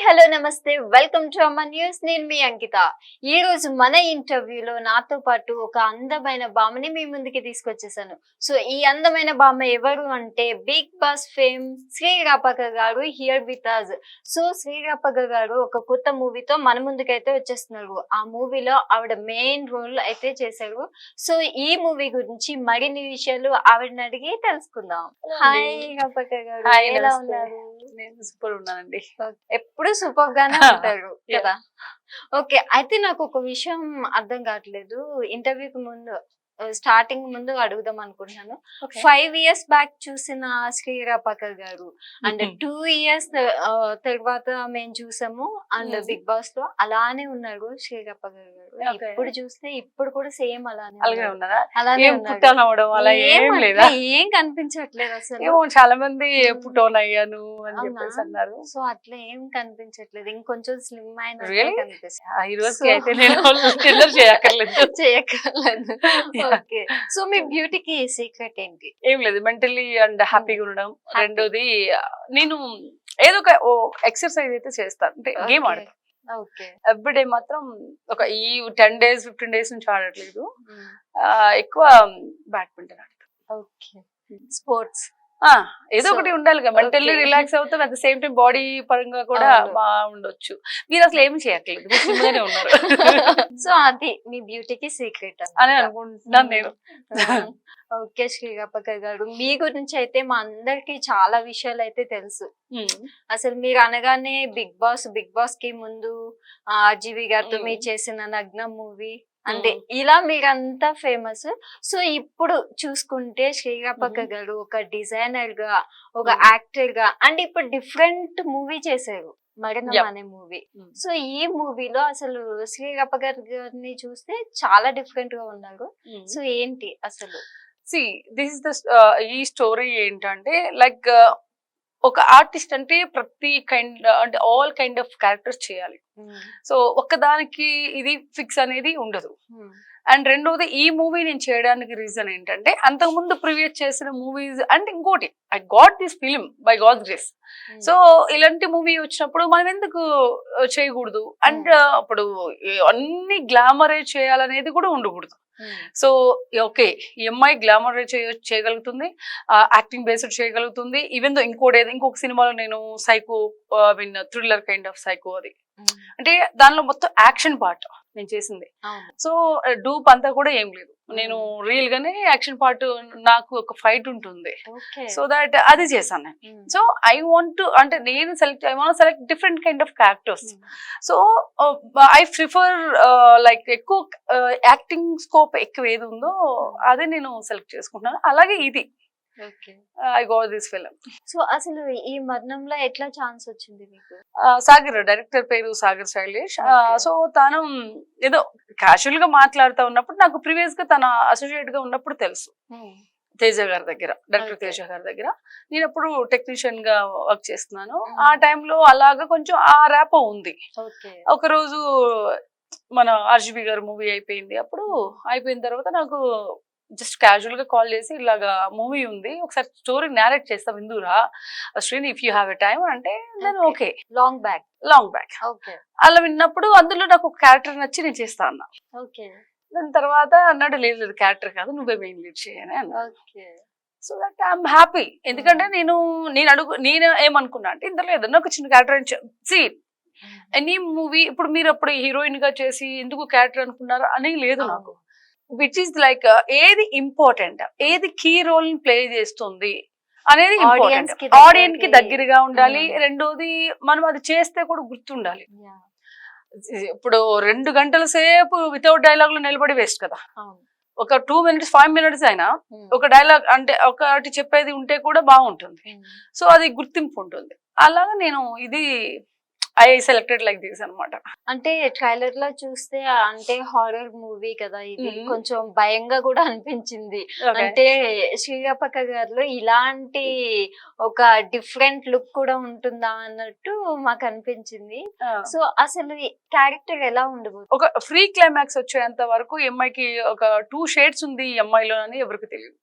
Hello నమస్తే welcome to అమ్మ news. నేను మీ అంకిత. ఈ రోజు మన ఇంటర్వ్యూలో నాతో పాటు ఒక అందమైన భామని మీ ముందుకి తీసుకొచ్చేసాను. సో ఈ అందమైన భామ ఎవరు అంటే బిగ్ బాస్ ఫేమ్ శ్రీరాపక గారు హియర్ విత్ us. సో శ్రీరాపక గారు ఒక కొత్త మూవీతో మన ముందుకైతే వచ్చేస్తున్నారు. ఆ మూవీలో ఆవిడ మెయిన్ రోల్ అయితే చేశారు. సో ఈ మూవీ గురించి మరిన్ని విషయాలు ఆవిడని అడిగి తెలుసుకుందాం. హాయ్ రాపక గారు, ఎలా ఉన్నారు? నేను సూపర్ ఉన్నానండి. ఎప్పుడు సూపర్ గానే ఉంటారు కదా. ఓకే, అయితే నాకు ఒక విషయం అర్థం కావట్లేదు. ఇంటర్వ్యూకి ముందు స్టార్టింగ్ ముందు అడుగుదాం అనుకుంటున్నాను. 5 years బ్యాక్ చూసిన శ్రీరాపక గారు అండ్ 2 years తర్వాత మేము చూసాము అండ్ బిగ్ బాస్ లో అలానే ఉన్నారు శ్రీరాపక గారు. ఇప్పుడు చూస్తే ఇప్పుడు కూడా సేమ్ అలానే ఉన్నారా? అలానే ఏం కనిపించట్లేదు అసలు. చాలా మంది పుట్టోన్ అయ్యాను అని చెప్పేసి అన్నారు. సో అట్లా ఏం కనిపించట్లేదు, ఇంకొంచెం స్లిమ్ అయినా ఈ రోజు అయితే నేను చేయక్కర్లేదు. ఓకే, సో మీ బ్యూటీకి సీక్రెట్ ఏంటి? ఏం లేదు, మెంటల్లీ అండ్ హ్యాపీగా ఉండడం. రెండోది నేను ఏదో ఒక ఎక్సర్సైజ్ అయితే చేస్తాను, అంటే గేమ్ ఆడతాను. ఎవ్రీడే మాత్రం ఒక ఈ 10 days 15 days నుంచి ఆడట్లేదు. ఎక్కువ బ్యాడ్మింటన్ ఆడతాను. ఓకే, స్పోర్ట్స్ ఏదో ఒకటి ఉండాలి కదా, మెంటల్లీ రిలాక్స్ అవుతాం, at the same time body పరంగా కూడా బాగుండొచ్చు. మీరు అసలు ఏమి చేయట్లేదు, ఉన్నారు. సో అది మీ బ్యూటీకి సీక్రెట్ అని అనుకుంటున్నాను నేను. ఓకే శ్రీరాపక గారు, మీ గురించి అయితే మా అందరికి చాలా విషయాలు అయితే తెలుసు. అసలు మీరు అనగానే బిగ్ బాస్ కి ముందు ఆర్జీవి గారితో మీరు చేసిన నగ్న మూవీ అంటే ఇలా మీరంతా ఫేమస్. సో ఇప్పుడు చూసుకుంటే శ్రీరాపక గారు ఒక డిజైనర్ గా, ఒక యాక్టర్ గా అండ్ ఇప్పుడు డిఫరెంట్ మూవీ చేశారు, మరణం అనే మూవీ. సో ఈ మూవీలో అసలు శ్రీరాపక గారిని చూస్తే చాలా డిఫరెంట్ గా ఉన్నారు. సో ఏంటి అసలు? దిస్ ఇస్ ద ఈ స్టోరీ ఏంటంటే, లైక్ ఒక ఆర్టిస్ట్ అంటే ప్రతి కైండ్ అంటే ఆల్ కైండ్ ఆఫ్ క్యారెక్టర్స్ చేయాలి. సో ఒక్కదానికి ఇది ఫిక్స్ అనేది ఉండదు. అండ్ రెండోది, ఈ మూవీ నేను చేయడానికి రీజన్ ఏంటంటే, అంతకుముందు ప్రీవియస్ చేసిన మూవీస్ అంటే ఇంకోటి, I got this film by God's grace. So ఇలాంటి మూవీ వచ్చినప్పుడు మనం ఎందుకు చేయకూడదు, అండ్ అప్పుడు అన్ని గ్లామరైజ్ చేయాలనేది కూడా ఉండకూడదు. సో ఓకే, ఈ అమ్మాయి గ్లామర్ చేయగలుగుతుంది, యాక్టింగ్ బేస్డ్ చేయగలుగుతుంది. ఈవెన్ దో ఇంకొక సినిమాలో నేను psycho thriller kind of psycho, అది అంటే దానిలో మొత్తం యాక్షన్ పార్ట్ నేను చేసింది. సో డూప్ అంతా కూడా ఏం లేదు, నేను రియల్ గానే యాక్షన్ పార్ట్, నాకు ఒక ఫైట్ ఉంటుంది. సో దట్ అది చేశాను నేను. సో ఐ వాంట్ అంటే నేను select different kind of characters. So I prefer like ఎక్కువ యాక్టింగ్ స్కోప్ ఎక్కువ ఏది ఉందో అదే నేను సెలెక్ట్ చేసుకుంటున్నాను. అలాగే ఇది I got this film. So అసలు ఈ మరణంలో ఎట్లా ఛాన్స్ వచ్చింది మీకు? సాగర్, డైరెక్టర్ పేరు సాగర్ శైలేష్. సో తను ఏదో క్యాజువల్ గా మాట్లాడుతూ ఉన్నప్పుడు, నాకు ప్రీవియస్ గా తన అసోసియేట్ గా ఉన్నప్పుడు తెలుసు, తేజ గారి దగ్గర, డైరెక్టర్ తేజ గారి దగ్గర నేను ఎప్పుడు టెక్నీషియన్ గా వర్క్ చేస్తున్నాను. ఆ టైంలో అలాగా కొంచెం ఆ ర్యాపో ఉంది. ఒక రోజు మన ఆర్జీవి గారు మూవీ అయిపోయింది. అప్పుడు అయిపోయిన తర్వాత నాకు జస్ట్ క్యాజువల్ గా కాల్ చేసి, ఇలాగా మూవీ ఉంది, ఒకసారి స్టోరీ నేరేట్ చేస్తా విందురా Srini, if you have a time అంటే నేను ఓకే. లాంగ్ బ్యాక్ అలా విన్నప్పుడు అందులో నాకు ఒక క్యారెక్టర్ నచ్చి నేను చేస్తా అన్నా. దాని తర్వాత అన్నాడు, లేదు క్యారెక్టర్ కాదు, నువ్వే మెయిన్ లీడ్ చేయని అన్నా. So that I'm happy. ఎందుకంటే నేను ఏమనుకున్నా అంటే, ఇంతలో ఏదన్నా ఒక చిన్న క్యారెక్టర్ ఎనీ మూవీ, ఇప్పుడు మీరు అప్పుడు హీరోయిన్ గా చేసి ఎందుకు క్యారెక్టర్ అనుకున్నారా అని లేదు నాకు. విచ్ ఈస్ లైక్ ఏది ఇంపార్టెంట్, ఏది కీ రోల్ ని ప్లే చేస్తుంది అనేది ఇంపార్టెంట్. ఆడియన్స్ కి దగ్గరగా ఉండాలి. రెండోది, మనం అది చేస్తే కూడా గుర్తుండాలి. ఇప్పుడు 2 గంటల సేపు వితౌట్ డైలాగ్ లో నిలబడి వేస్ట్ కదా. ఒక 2 minutes 5 minutes అయినా ఒక డైలాగ్ అంటే ఒకటి చెప్పేది ఉంటే కూడా బాగుంటుంది. సో అది గుర్తింపు ఉంటుంది. అలాగా నేను ఇది ఐ సెలెక్టెడ్ లైక్ దిస్ అన్నమాట. అంటే ట్రైలర్ లో చూస్తే అంటే హారర్ మూవీ కదా ఇది, కొంచెం భయంగా కూడా అనిపించింది. అంటే శ్రీరాపక గారిలో ఇలాంటి ఒక డిఫరెంట్ లుక్ కూడా ఉంటుందా అన్నట్టు మాకు అనిపించింది. సో అసలు క్యారెక్టర్ ఎలా ఉండబోతుంది? ఒక ఫ్రీ క్లైమాక్స్ వచ్చేంత వరకు ఈ అమ్మాయికి ఒక 2 shades ఉంది ఈ అమ్మాయిలో అని ఎవరికి తెలియదు.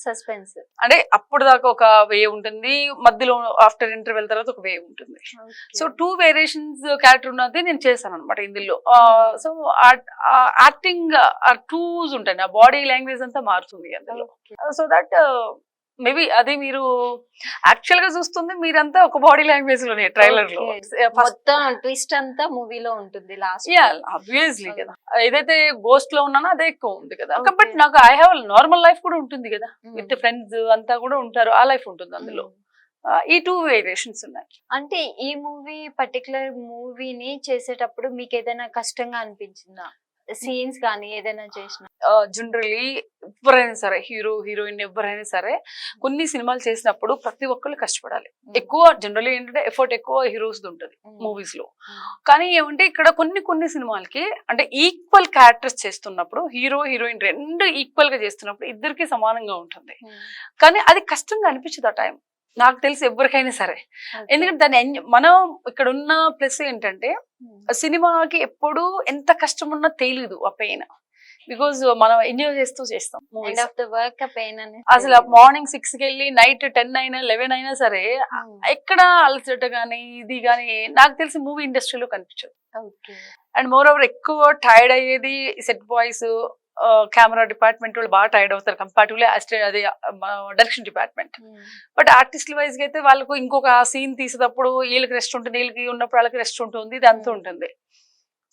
సస్పెన్స్. అంటే అప్పుడు దాకా ఒక వే ఉంటుంది, మధ్యలో ఆఫ్టర్ ఇంటర్వెల్ తర్వాత ఒక వే ఉంటుంది. సో 2 వేరియేషన్స్ క్యారెక్టర్ ఉన్నది నేను చేశాను అనమాట ఇందులో. సో యాక్టింగ్ టూస్ ఉంటాయి, ఆ బాడీ లాంగ్వేజ్ అంతా మారుతుంది అందులో. సో దట్ మేబీ అది మీరు యాక్చువల్ గా చూస్తుంది మీరంతా ఒక బాడీ లాంగ్వేజ్ లోనే ట్రైలర్ లో. మొత్తం ట్విస్ట్ అంతా మూవీలో ఉంటుంది లాస్ట్. ఆబ్వియస్లీ కదా, ఏదైతే గోస్ట్ లో ఉన్నానో అదే ఎక్కువ ఉంది కదా. Okay. బట్ నాకు ఐ హావ్ నార్మల్ లైఫ్ కూడా ఉంటుంది కదా, విత్ ఫ్రెండ్స్ అంతా కూడా ఉంటారు, ఆ లైఫ్ ఉంటుంది అందులో. ఈ 2 వేరియేషన్స్ ఉన్నాయి. అంటే ఈ పర్టికులర్ మూవీని చేసేటప్పుడు మీకు ఏదైనా కష్టంగా అనిపించిందా? సీన్స్ కానీ ఏదైనా చేసిన? జనరలీ ఎవరైనా సరే, హీరో హీరోయిన్ ఎవరైనా సరే కొన్ని సినిమాలు చేసినప్పుడు ప్రతి ఒక్కళ్ళు కష్టపడాలి. ఎక్కువ జనరలీ ఏంటంటే ఎఫర్ట్ ఎక్కువ హీరోస్ ఉంటుంది మూవీస్ లో. కానీ ఏమంటే ఇక్కడ కొన్ని సినిమాలకి అంటే ఈక్వల్ క్యారెక్టర్స్ చేస్తున్నప్పుడు హీరో హీరోయిన్ రెండు ఈక్వల్ గా చేస్తున్నప్పుడు ఇద్దరికి సమానంగా ఉంటుంది. కానీ అది కష్టంగా అనిపించదు ఆ టైం, నాకు తెలిసి ఎవరికైనా సరే. ఎందుకంటే దాన్ని మనం ఇక్కడ ఉన్న ప్లస్ ఏంటంటే సినిమాకి ఎప్పుడు ఎంత కష్టం ఉన్నా తెలియదు ఆ పెయిన్, బికాజ్ మనం ఎంజాయ్ చేస్తూ చేస్తాం. అసలు మార్నింగ్ 6 కి వెళ్ళి నైట్ 10 అయినా 11 అయినా సరే ఎక్కడ అలసట గానీ ఇది గానీ నాకు తెలిసి మూవీ ఇండస్ట్రీలో కనిపించదు. అండ్ మోర్ ఓవర్ ఎక్కువ టైర్డ్ అయ్యేది సెట్ బాయ్స్, కెమెరా డిపార్ట్మెంట్ వాళ్ళు బాగా టైర్డ్ అవుతారు కంపారిటివ్లీ అదే డైరెక్షన్ డిపార్ట్మెంట్. బట్ ఆర్టిస్టుల వైజ్ గా అయితే వాళ్ళకు ఇంకొక సీన్ తీసేటప్పుడు వీళ్ళకి రెస్ట్ ఉంటుంది, వీళ్ళకి ఉన్నప్పుడు వాళ్ళకి రెస్ట్ ఉంటుంది, ఇది అంతా ఉంటుంది.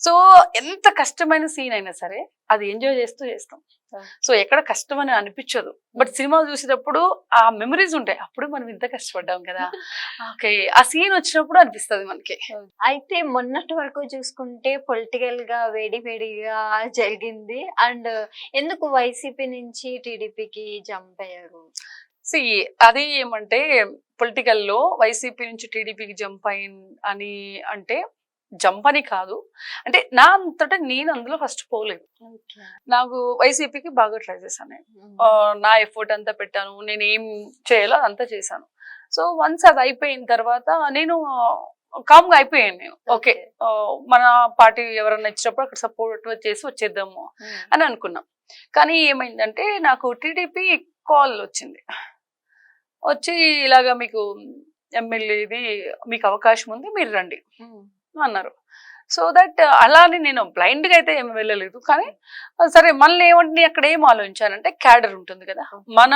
సో ఎంత కష్టమైన సీన్ అయినా సరే అది ఎంజాయ్ చేస్తూ చేస్తాం. సో ఎక్కడ కష్టం అని అనిపించదు. బట్ సినిమా చూసేటప్పుడు ఆ మెమరీస్ ఉంటాయి, అప్పుడు మనం ఇంత కష్టపడ్డాం కదా, ఓకే ఆ సీన్ వచ్చినప్పుడు అనిపిస్తుంది మనకి. అయితే మొన్నటి వరకు చూసుకుంటే పొలిటికల్ గా వేడిగా జరిగింది. అండ్ ఎందుకు వైసీపీ నుంచి టీడీపీకి జంప్ అయ్యారు? అది ఏమంటే పొలిటికల్ లో వైసీపీ నుంచి టీడీపీకి జంప్ అని అంటే జంప్ అని కాదు, అంటే నా అంతటా నేను అందులో ఫస్ట్ పోలేదు. నాకు వైసీపీకి బాగా ట్రై చేశాను నేను, నా ఎఫర్ట్ అంతా పెట్టాను, నేను ఏం చేయాలో అదంతా చేశాను. సో వన్స్ అది అయిపోయిన తర్వాత నేను కామ్గా అయిపోయాను. నేను ఓకే మన పార్టీ ఎవరన్నా ఇచ్చినప్పుడు అక్కడ సపోర్ట్ చేసి వచ్చేద్దాము అని అనుకున్నాం. కానీ ఏమైందంటే నాకు టీడీపీ కాల్ వచ్చింది, వచ్చి ఇలాగా మీకు ఎమ్మెల్యేది మీకు అవకాశం ఉంది మీరు రండి అన్నారు. సో దట్ అలానే నేను బ్లైండ్ గా అయితే ఏమి వెళ్ళలేదు. కానీ సరే మళ్ళీ ఏమంటే అక్కడ ఏం ఆలోచించానంటే క్యాడర్ ఉంటుంది కదా, మన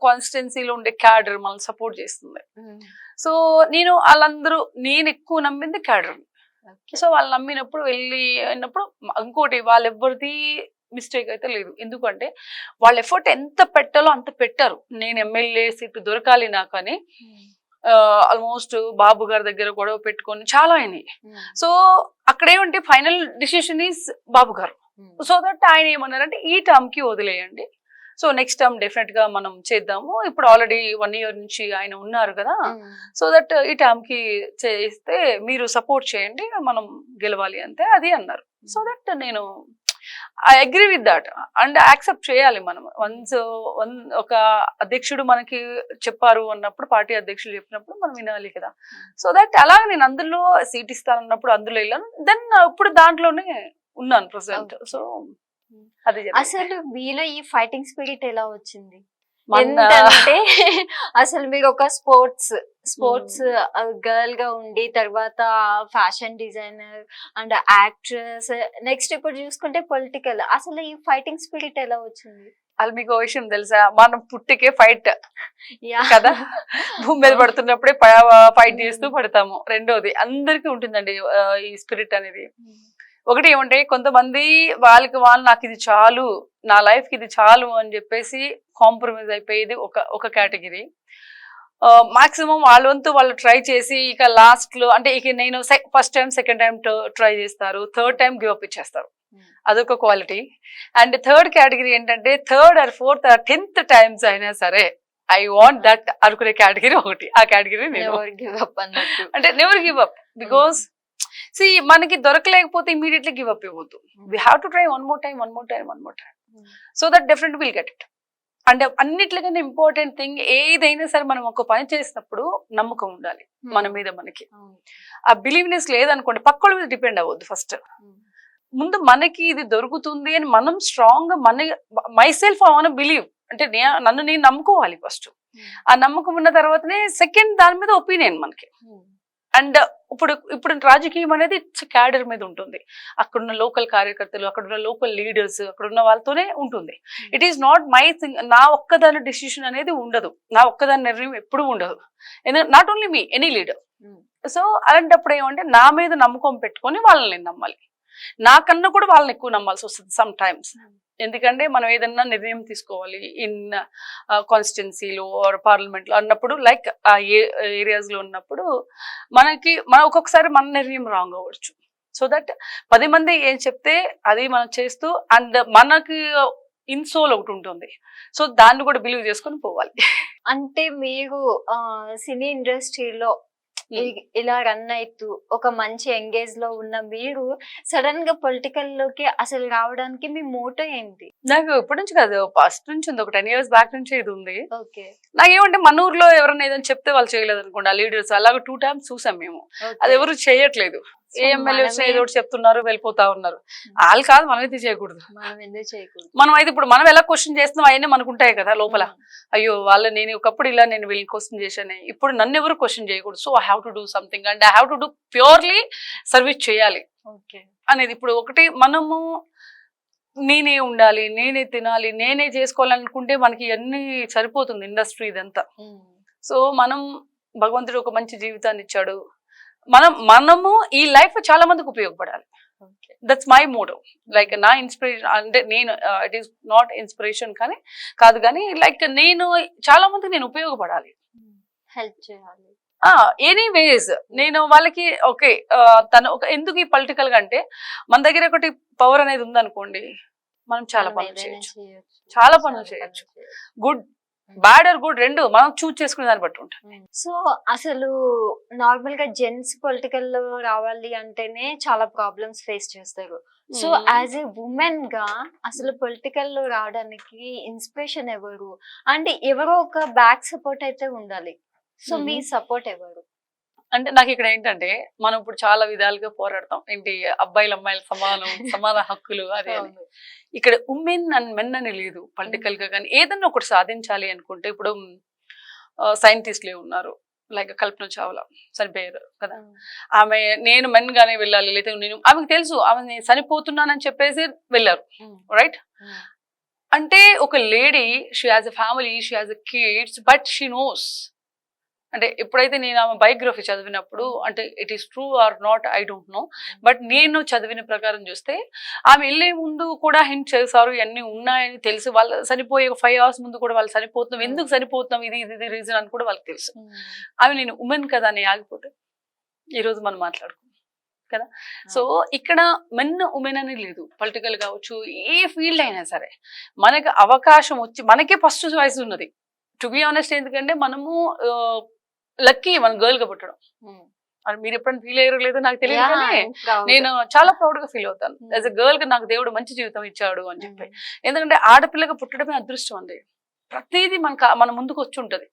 కాన్స్టిట్యున్సీలో ఉండే క్యాడర్ మనల్ని సపోర్ట్ చేస్తుంది. సో నేను వాళ్ళందరూ నేను ఎక్కువ నమ్మింది క్యాడర్. సో వాళ్ళు నమ్మినప్పుడు వెళ్ళినప్పుడు ఇంకోటి వాళ్ళెవ్వరిది మిస్టేక్ అయితే లేదు, ఎందుకంటే వాళ్ళ ఎఫర్ట్ ఎంత పెట్టాలో అంత పెట్టారు. నేను ఎమ్మెల్యే సీట్ దొరకాలి నాకు అని ఆల్మోస్ట్ బాబు గారి దగ్గర గొడవ పెట్టుకొని చాలా అయినాయి. సో అక్కడ ఏమంటే ఫైనల్ డిసిషన్ ఈస్ బాబు గారు. సో దట్ ఆయన ఏమన్నారంటే ఈ టర్మ్ కి వదిలేయండి, సో నెక్స్ట్ టర్మ్ డెఫినెట్ గా మనం చేద్దాము, ఇప్పుడు ఆల్రెడీ 1 year నుంచి ఆయన ఉన్నారు కదా, సో దట్ ఈ టర్మ్ కి చేస్తే మీరు సపోర్ట్ చేయండి, మనం గెలవాలి అంతే అది అన్నారు. సో దట్ నేను I agree with that and accept చేయాలి మనం. ఒక అధ్యక్షుడు మనకి చెప్పారు అన్నప్పుడు, పార్టీ అధ్యక్షులు చెప్పినప్పుడు మనం వినాలి కదా. సో దట్ అలాగే నేను అందులో సీట్ ఇస్తానన్నప్పుడు అందులో వెళ్ళాను, దెన్ ఇప్పుడు దాంట్లోనే ఉన్నాను ప్రెసెంట్. సో అది అసలు మీలో ఈ ఫైటింగ్ స్పిరిట్ ఎలా వచ్చింది? ఎందుకంటే అసలు మీరు ఒక స్పోర్ట్స్ గర్ల్ గా ఉండి తర్వాత fashion designer and actress, next ఇప్పుడు చూసుకుంటే పొలిటికల్, అసలు ఈ ఫైటింగ్ స్పిరిట్ ఎలా వచ్చింది? అది మీకు విషయం తెలుసా, మనం పుట్టికే ఫైట్ కదా, భూమి మీద పడుతున్నప్పుడే ఫైట్ చేస్తూ పడతాము. రెండోది అందరికీ ఉంటుందండి ఈ స్పిరిట్ అనేది. ఒకటి ఏమంటే కొంతమంది వాళ్ళకి నాకు ఇది చాలు, నా లైఫ్ కి ఇది చాలు అని చెప్పేసి కాంప్రమైజ్ అయిపోయేది ఒక కేటగిరీ. మాక్సిమం వాళ్ళ వంతు వాళ్ళు ట్రై చేసి ఇక లాస్ట్ లో అంటే ఇక నేను first time second time try చేస్తారు, థర్డ్ టైం గివ్ అప్ ఇచ్చేస్తారు, అదొక క్వాలిటీ. అండ్ థర్డ్ కేటగిరీ ఏంటంటే third or fourth or 10th times అయినా సరే ఐ వాంట్ దట్ అనుకునే కేటగిరీ ఒకటి. ఆ కేటగిరీ అంటే నెవర్ గివ్ అప్, బికాస్ మనకి దొరకలేకపోతే ఇమీడియట్లీ గివ్ అప్ ఇవ్వద్దు. We have to try one more time so that definite will get it. అంటే అన్నిట్లకన్నా important thing ఏదైనా సరే మనం ఒక పని చేసినప్పుడు నమ్మకం ఉండాలి మన మీద. మనకి ఆ బిలీవ్నెస్ లేదనుకోండి పక్కల మీద డిపెండ్ అవ్వద్దు. ఫస్ట్ ముందు మనకి ఇది దొరుకుతుంది అని మనం స్ట్రాంగ్ గా my self I want believe అంటే నన్ను నేను నమ్ముకోవాలి ఫస్ట్. ఆ నమ్మకం ఉన్న తర్వాతనే సెకండ్ దాని మీద ఒపీనియన్ మనకి. అండ్ ఇప్పుడు రాజకీయం అనేది ఇట్స్ క్యాడర్ మీద ఉంటుంది. అక్కడున్న లోకల్ కార్యకర్తలు, అక్కడున్న లోకల్ లీడర్స్, అక్కడున్న వాళ్ళతోనే ఉంటుంది. It is not my thing. నా ఒక్కదాని డిసిషన్ అనేది ఉండదు, నా ఒక్కదాని నిర్ణయం ఎప్పుడు ఉండదు. Not only me, any leader. So అలాంటప్పుడు ఏమంటే నా మీద నమ్మకం పెట్టుకొని వాళ్ళని నేను నమ్మాలి. నాకన్నా కూడా వాళ్ళని ఎక్కువ నమ్మాల్సి వస్తుంది సమ్ టైమ్స్. ఎందుకంటే మనం ఏదన్నా నిర్ణయం తీసుకోవాలి ఇన్ కాన్స్టిట్యున్సీలో ఆర్ పార్లమెంట్లో అన్నప్పుడు, లైక్ ఆ ఏరియాస్ లో ఉన్నప్పుడు మన ఒక్కొక్కసారి మన నిర్ణయం రాంగ్ అవ్వచ్చు. సో దట్ 10 మంది ఏం చెప్తే అది మనం చేస్తూ, అండ్ మనకి ఇన్సోల్ ఒకటి ఉంటుంది. సో దాన్ని కూడా బిలీవ్ చేసుకొని పోవాలి. అంటే మీరు సినీ ఇండస్ట్రీలో ఇలా రన్ అవుతూ ఒక మంచి ఎంగేజ్ లో ఉన్న మీరు సడన్ గా పొలిటికల్ లోకి అసలు రావడానికి మీ మోటో ఏంటి? నాకు ఇప్పటి నుంచి కాదు, ఫస్ట్ నుంచి ఉంది. ఒక 10 years బ్యాక్ నుంచి ఇది ఉంది. ఓకే. నాకేమంటే మన ఊర్లో ఎవరైనా ఏదైనా చెప్తే వాళ్ళు చేయలేదు అనుకోండి, ఆ లీడర్స్ అలాగే 2 times చూసాం మేము. అది ఎవరు చేయట్లేదు. ఏ ఎమ్మెల్యే వచ్చినా ఏదో ఒకటి చెప్తున్నారు, వెళ్ళిపోతా ఉన్నారు. వాళ్ళు కాదు, మనం అయితే చేయకూడదు. మనం అయితే ఇప్పుడు మనం ఎలా క్వశ్చన్ చేస్తున్నాం అవన్నీ మనకు ఉంటాయి కదా లోపల. అయ్యో వాళ్ళు, నేను ఒకప్పుడు ఇలా నేను వీళ్ళని క్వశ్చన్ చేశాను, ఇప్పుడు నన్ను ఎవరు క్వశ్చన్ చేయకూడదు. So I have to do something and I have to do purely service చేయాలి అనేది. ఇప్పుడు ఒకటి మనము నేనే ఉండాలి, నేనే తినాలి, నేనే చేసుకోవాలనుకుంటే మనకి అన్ని సరిపోతుంది ఇండస్ట్రీ ఇదంతా. సో మనం, భగవంతుడు ఒక మంచి జీవితాన్ని ఇచ్చాడు, మనము ఈ లైఫ్ చాలా మందికి ఉపయోగపడాలి. That's my Moto. లైక్ నా ఇన్స్పిరేషన్ అంటే నేను, ఇట్ ఈస్ నాట్ ఇన్స్పిరేషన్ కాదు కానీ లైక్ నేను చాలా మందికి నేను ఉపయోగపడాలి, హెల్ప్ చేయాలి. ఎనీవేస్ నేను వాళ్ళకి ఓకే. తను ఎందుకు ఈ పొలిటికల్ గా అంటే, మన దగ్గర ఒకటి పవర్ అనేది ఉందనుకోండి, మనం చాలా పనులు చేయొచ్చు. గుడ్, బ్యాడ్ ఆర్ గుడ్ రెండు మనం చూస్ చేసుకునే దాన్ని బట్టి ఉంటుంది. సో అసలు నార్మల్ గా జెంట్స్ పొలిటికల్ లో రావాలి అంటేనే చాలా ప్రాబ్లమ్స్ ఫేస్ చేస్తారు. సో యాజ్ ఏ ఉమెన్ గా అసలు పొలిటికల్ లో రావడానికి ఇన్స్పిరేషన్ ఎవరు? అంటే ఎవరో ఒక బ్యాక్ సపోర్ట్ అయితే ఉండాలి. సో మీ సపోర్ట్ ఎవరు? అంటే నాకు ఇక్కడ ఏంటంటే, మనం ఇప్పుడు చాలా విధాలుగా పోరాడతాం ఏంటి, అబ్బాయిలు అమ్మాయిలు సమాన హక్కులు అదే. ఇక్కడ ఉమెన్ అండ్ మెన్ అని లేదు పొలిటికల్ గా. కానీ ఏదన్నా ఒకటి సాధించాలి అనుకుంటే, ఇప్పుడు సైంటిస్టులే ఉన్నారు, లైక్ కల్పన చావ్లా చనిపోయారు కదా. ఆమె నేను మెన్ గానే వెళ్ళాలి, లేకపోతే నేను, ఆమెకు తెలుసు ఆమె నేను చనిపోతున్నానని చెప్పేసి వెళ్ళారు, రైట్? అంటే ఒక lady, she has a family, she has a kids, but she knows. అంటే ఎప్పుడైతే నేను ఆమె బయోగ్రఫీ చదివినప్పుడు, అంటే it is true or not I don't know, but నేను చదివిన ప్రకారం చూస్తే ఆమె వెళ్ళే ముందు కూడా హింట్ చేశారు, ఇవన్నీ ఉన్నాయని తెలిసి. వాళ్ళు చనిపోయే 5 hours ముందు కూడా వాళ్ళు చనిపోతున్నాం, ఎందుకు చనిపోతున్నాం, ఇది రీజన్ అని కూడా వాళ్ళకి తెలుసు. ఆమె నేను ఉమెన్ కదా అని ఆగిపోతే ఈరోజు మనం మాట్లాడుకున్నాం కదా. సో ఇక్కడ మెన్ ఉమెన్ అని లేదు, పొలిటికల్ కావచ్చు ఏ ఫీల్డ్ అయినా సరే మనకి అవకాశం వచ్చి, మనకే ఫస్ట్ చాయిస్ ఉన్నది టు బి ఆనెస్ట్. ఎందుకంటే మనము లక్కీ మన గర్ల్ గా పుట్టడం. అని మీరు ఎప్పుడైనా ఫీల్ అయ్యారో లేదో నాకు తెలియదు, కానీ నేను చాలా ప్రౌడ్ గా ఫీల్ అవుతాను. యాజ్ ఎ గర్ల్ గా నాకు దేవుడు మంచి జీవితం ఇచ్చాడు అని చెప్పి. ఎందుకంటే ఆడపిల్లగా పుట్టడమే అదృష్టం అండి. ప్రతిదీ మన ముందుకు వచ్చి ఉంటది.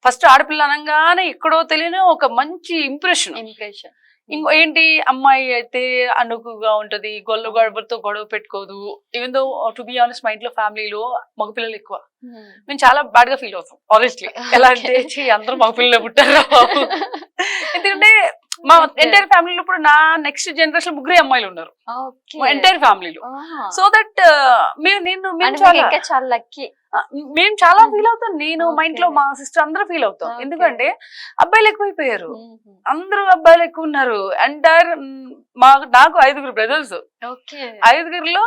ఫస్ట్ ఆడపిల్ల అనగానే ఎక్కడో తెలియని ఒక మంచి ఇంప్రెషన్. ఇంకో ఏంటి, అమ్మాయి అయితే అనుకుగా ఉంటది, గొడవతో గొడవ పెట్టుకోదు. Even though to be honest, మా ఇంట్లో ఫ్యామిలీలో మగపిల్లలు ఎక్కువ. మేము చాలా బ్యాడ్ గా ఫీల్ అవుతాం ఆనెస్ట్లీ. ఎలా అంటే అందరూ మగపిల్లలు పుట్టారు. ఎందుకంటే మా ఎంటైర్ ఫ్యామిలీలో ఇప్పుడు నా నెక్స్ట్ జనరేషన్ 3 అమ్మాయిలు ఉన్నారు మా ఎంటైర్ ఫ్యామిలీలో. సో దట్ మేము చాలా ఫీల్ అవుతాం. నేను, మా ఇంట్లో మా సిస్టర్ అందరూ ఫీల్ అవుతాం. ఎందుకంటే అబ్బాయిలు ఎక్కువైపోయారు, అందరూ అబ్బాయిలు ఎక్కువ ఉన్నారు. ఎంటైర్ నాకు 5 brothers, 5లో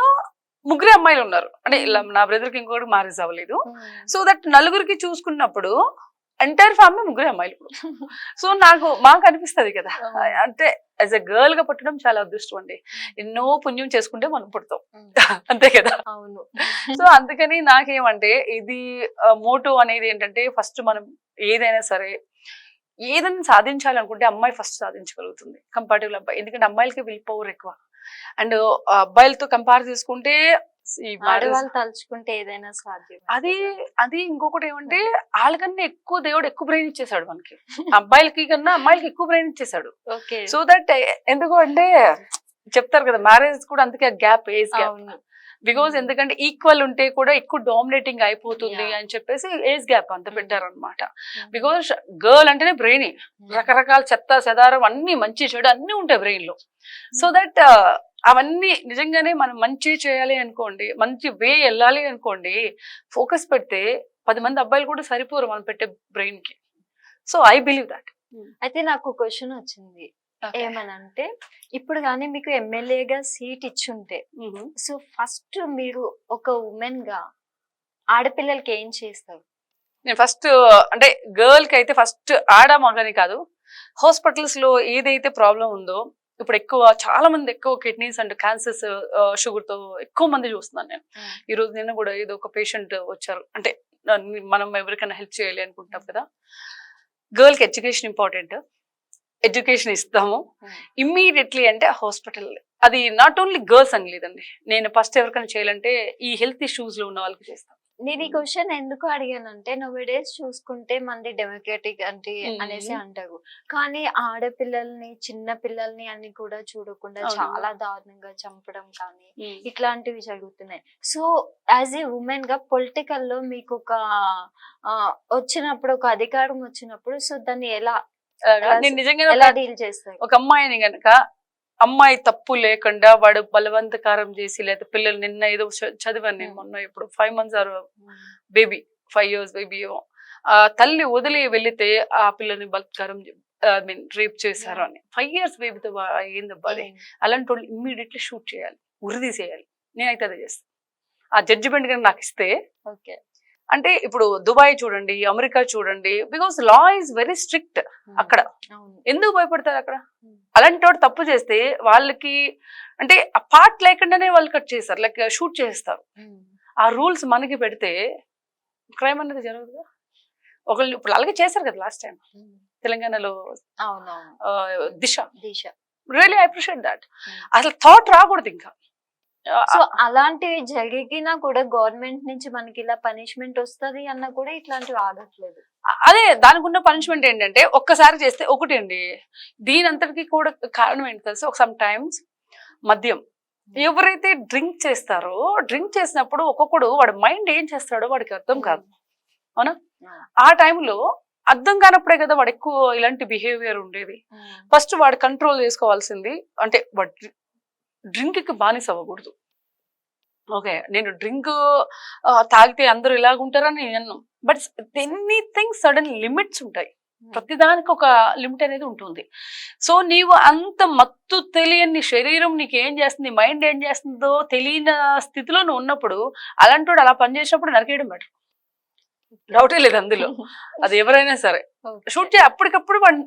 3 అమ్మాయిలు ఉన్నారు. అంటే నా బ్రదర్ కి ఇంకోటి మ్యారేజ్ అవ్వలేదు. సో దట్ 4 చూసుకున్నప్పుడు ఎంటైర్ ఫ్యామిలీ 3 అమ్మాయిలు. సో మాకు అనిపిస్తుంది కదా, అంటే యాజ్ ఎ గర్ల్ గా పుట్టడం చాలా అదృష్టం అండి. ఎన్నో పుణ్యం చేసుకుంటే మనం పుడతాం, అంతే కదా. సో అందుకని నాకేమంటే ఇది మోటో అనేది ఏంటంటే, ఫస్ట్ మనం ఏదైనా సరే ఏదైనా సాధించాలనుకుంటే అమ్మాయి ఫస్ట్ సాధించగలుగుతుంది కంపారిటివ్ అబ్బాయి. ఎందుకంటే అమ్మాయిలకి విల్ పవర్ ఎక్కువ. అండ్ అబ్బాయిలతో కంపేర్ చేసుకుంటే ఆడవాళ్ళు తలుచుకుంటే ఏదైనా సాధ్యం. అది ఇంకొకటి ఏమంటే, వాళ్ళకన్నా ఎక్కువ దేవుడు ఎక్కువ బ్రెయిన్ ఇచ్చేసాడు మనకి. అబ్బాయిలకి కన్నా అమ్మాయిలకి ఎక్కువ బ్రెయిన్ ఇచ్చేసాడు. సో దట్ ఎందుకు అంటే చెప్తారు కదా, మ్యారేజ్ కూడా అందుకే గ్యాప్, ఏజ్ గ్యాప్. బికాజ్ ఎందుకంటే ఈక్వల్ ఉంటే కూడా ఎక్కువ డామినేటింగ్ అయిపోతుంది Yeah. అని చెప్పేసి ఏజ్ గ్యాప్ అంత పెట్టారనమాట. బికాజ్ గర్ల్ అంటేనే బ్రెయిన్, రకరకాల చెత్త చెదారం అన్ని మంచి చెడు అన్ని ఉంటాయి బ్రెయిన్ లో. సో దట్ అవన్నీ నిజంగానే మనం మంచి చేయాలి అనుకోండి, మంచి వే వెళ్ళాలి అనుకోండి, ఫోకస్ పెడితే 10 మంది అబ్బాయిలు కూడా సరిపోరు మనం పెట్టే బ్రెయిన్ కి. So I believe that. అయితే నాకు క్వశ్చన్ వచ్చింది ఏమనంటే, ఇప్పుడు కానీ మీకు ఎమ్మెల్యేగా సీట్ ఇచ్చుంటే, సో ఫస్ట్ మీరు ఒక ఉమెన్ గా ఆడపిల్లలకి ఏం చేస్తారు? నేను ఫస్ట్ అంటే గర్ల్ కి అయితే ఫస్ట్ ఆడ మగని కాదు, హాస్పిటల్స్ లో ఏదైతే ప్రాబ్లం ఉందో, ఇప్పుడు ఎక్కువ చాలా మంది ఎక్కువ కిడ్నీస్ అండ్ క్యాన్సర్స్ షుగర్ తో ఎక్కువ మంది చూస్తున్నాను నేను. ఈ రోజు నిన్న కూడా ఏదో ఒక పేషెంట్ వచ్చారు, అంటే మనం ఎవరికైనా హెల్ప్ చేయాలి అనుకుంటాం కదా. గర్ల్ కి ఎడ్యుకేషన్ ఇంపార్టెంట్, ఎడ్యుకేషన్ ఇస్తాము ఇమ్మీడియట్లీ అంటే హాస్పిటల్. అది నాట్ ఓన్లీ గర్ల్స్ అని లేదండి, నేను ఫస్ట్ ఎవరికైనా చేయాలంటే ఈ హెల్త్ ఇష్యూస్ లో ఉన్న వాళ్ళకి చేస్తాను. నేను ఈ క్వశ్చన్ ఎందుకు అడిగానంటే, నోవే డేస్ చూసుకుంటే మంది డెమోక్రటిక్ అంటే అనేసి అంటారు, కానీ ఆడపిల్లల్ని చిన్న పిల్లల్ని అని కూడా చూడకుండా చాలా దారుణంగా చంపడం కానీ ఇట్లాంటివి జరుగుతున్నాయి. సో యాజ్ ఏ ఉమెన్ గా పొలిటికల్ లో మీకు ఒక వచ్చినప్పుడు, ఒక అధికారం వచ్చినప్పుడు, సో దాన్ని ఎలా నేను నిజంగా ఎలా డీల్ చేస్తారు? ఒక అమ్మాయిని గనక, అమ్మాయి తప్పు లేకుండా వాడు బలవంతకారం చేసి, లేదా పిల్లలు నిన్న ఏదో చదివాను నేను మొన్న, ఇప్పుడు 5 months బేబీ, 5 years బేబీ, తల్లి వదిలి వెళితే ఆ పిల్లని బలత్కారం రేప్ చేశారు అని. 5 years బేబీతో ఏందబ్బా అది. అలాంటి వాళ్ళు ఇమ్మీడియట్లీ షూట్ చేయాలి, ఉరిదీసేయాలి. నేనైతే అదే చేస్తాను. ఆ జడ్జిమెంట్ కానీ నాకు ఇస్తే. ఓకే. అంటే ఇప్పుడు దుబాయ్ చూడండి, అమెరికా చూడండి, because law is very strict అక్కడ. ఎందుకు భయపడతారు అక్కడ? అలాంటి వాడు తప్పు చేస్తే వాళ్ళకి అంటే ఆ పార్ట్ లేకుండానే వాళ్ళు కట్ చేస్తారు, లైక్ షూట్ చేస్తారు. ఆ రూల్స్ మనకి పెడితే క్రైమ్ అనేది జరగదుగా. ఒకళ్ళు ఇప్పుడు అలాగే చేశారు కదా లాస్ట్ టైం తెలంగాణలో, Disha. Really I appreciate that. అసలు థాట్ రాకూడదు ఇంకా. సో అలాంటివి జరిగినా కూడా గవర్నమెంట్ నుంచి మనకి ఇలా పనిష్మెంట్ వస్తుంది అన్న కూడా ఇట్లాంటివి ఆగట్లేదు. అదే దానికి ఉన్న పనిష్మెంట్ ఏంటంటే, ఒక్కసారి చేస్తే ఒకటి అండి. దీని అంతటికి కూడా కారణం ఏంటి తెలుసు? సమ్ టైమ్స్ మద్యం ఎవరైతే డ్రింక్ చేస్తారో, డ్రింక్ చేసినప్పుడు ఒక్కొక్కడు వాడి మైండ్ ఏం చేస్తాడో వాడికి అర్థం కాదు, అవునా? ఆ టైంలో అర్థం కానప్పుడే కదా వాడు ఎక్కువ ఇలాంటి బిహేవియర్ ఉండేది. ఫస్ట్ వాడు కంట్రోల్ చేసుకోవాల్సింది అంటే వాడు డ్రింక్ కి బానిస అవ్వకూడదు. ఓకే, నేను డ్రింక్ తాగితే అందరూ ఇలాగుంటారని నేను, బట్ ఎనీథింగ్ సడన్ లిమిట్స్ ఉంటాయి. ప్రతిదానికి ఒక లిమిట్ అనేది ఉంటుంది. సో నీవు అంత మత్తు తెలియని శరీరం నీకు ఏం చేస్తుంది, మైండ్ ఏం చేస్తుందో తెలియని స్థితిలో నువ్వు ఉన్నప్పుడు, అలాంటి వాడు అలా పనిచేసినప్పుడు నరికేయడం బెటర్, డౌటే లేదు అందులో. అది ఎవరైనా సరే షూట్ చేయ, అప్పటికప్పుడు వాడు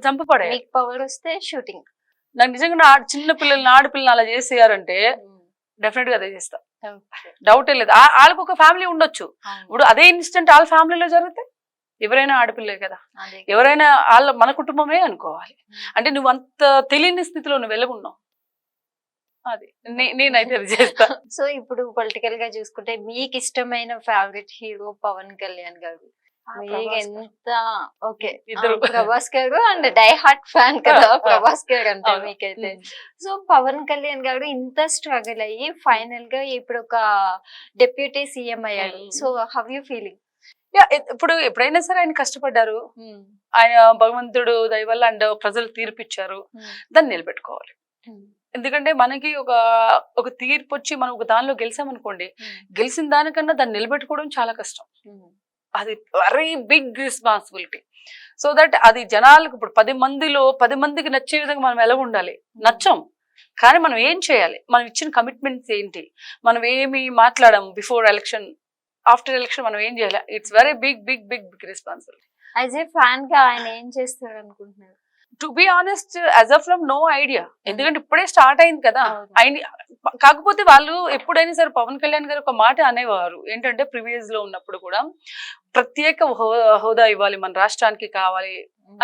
చంపపడే. పవర్ వస్తే షూటింగ్. నాకు నిజంగా చిన్న పిల్లల్ని, ఆడపిల్లల్ని అలా చేసేయారంటే డెఫినెట్ గా అదే చేస్తా, డౌటే లేదు. వాళ్ళకు ఒక ఫ్యామిలీ ఉండొచ్చు. ఇప్పుడు అదే ఇన్సిడెంట్ వాళ్ళ ఫ్యామిలీలో జరిగితే ఎవరైనా ఆడపిల్లే కదా, ఎవరైనా వాళ్ళ మన కుటుంబమే అనుకోవాలి. అంటే నువ్వు అంత తెలియని స్థితిలో నువ్వు వెళ్ళకున్నావు. అది నేనైతే అది చేస్తా. సో ఇప్పుడు పొలిటికల్ గా చూసుకుంటే మీకు ఇష్టమైన ఫేవరెట్ హీరో పవన్ కళ్యాణ్ గారు. ఎంత ఓకే, ప్రభాస్ గారు అండ్ డై హార్ట్ ఫ్యాన్ కదా ప్రభాస్ గారు అంటే మీకైతే. సో పవన్ కళ్యాణ్ గారు ఇంత స్ట్రగుల్ అయ్యి ఫైనల్ గా ఇప్పుడు ఒక డెప్యూటీ సీఎం అయ్యారు. So how you feeling? ఇప్పుడు ఎప్పుడైనా సరే ఆయన కష్టపడ్డారు, ఆయన భగవంతుడు దయ వల్ల అండ్ ప్రజలు తీర్పిచ్చారు, దాన్ని నిలబెట్టుకోవాలి. ఎందుకంటే మనకి ఒక తీర్పు వచ్చి మనం ఒక దానిలో గెలిచామనుకోండి, గెలిచిన దానికన్నా దాన్ని నిలబెట్టుకోవడం చాలా కష్టం. అది very big responsibility. So that అది జనాలకు ఇప్పుడు 10 మందికి నచ్చే విధంగా మనం ఎలా ఉండాలి? నచ్చం, కానీ మనం ఏం చేయాలి, మనం ఇచ్చిన కమిట్మెంట్స్ ఏంటి, మనం ఏమి మాట్లాడాము బిఫోర్ ఎలక్షన్, ఆఫ్టర్ ఎలక్షన్ మనం ఏం చేయాలి. It's very big big big big responsibility. As a fan గా ఆయన ఏం చేస్తారు అనుకుంటున్నారు? To be honest, as of now no idea. ఎందుకంటే ఇప్పుడే స్టార్ట్ అయింది కదా ఆయన. కాకపోతే వాళ్ళు ఎప్పుడైనా సరే పవన్ కళ్యాణ్ గారు ఒక మాట అనేవారు ఏంటంటే, ప్రీవియస్ లో ఉన్నప్పుడు కూడా ప్రత్యేక హోదా ఇవ్వాలి మన రాష్ట్రానికి కావాలి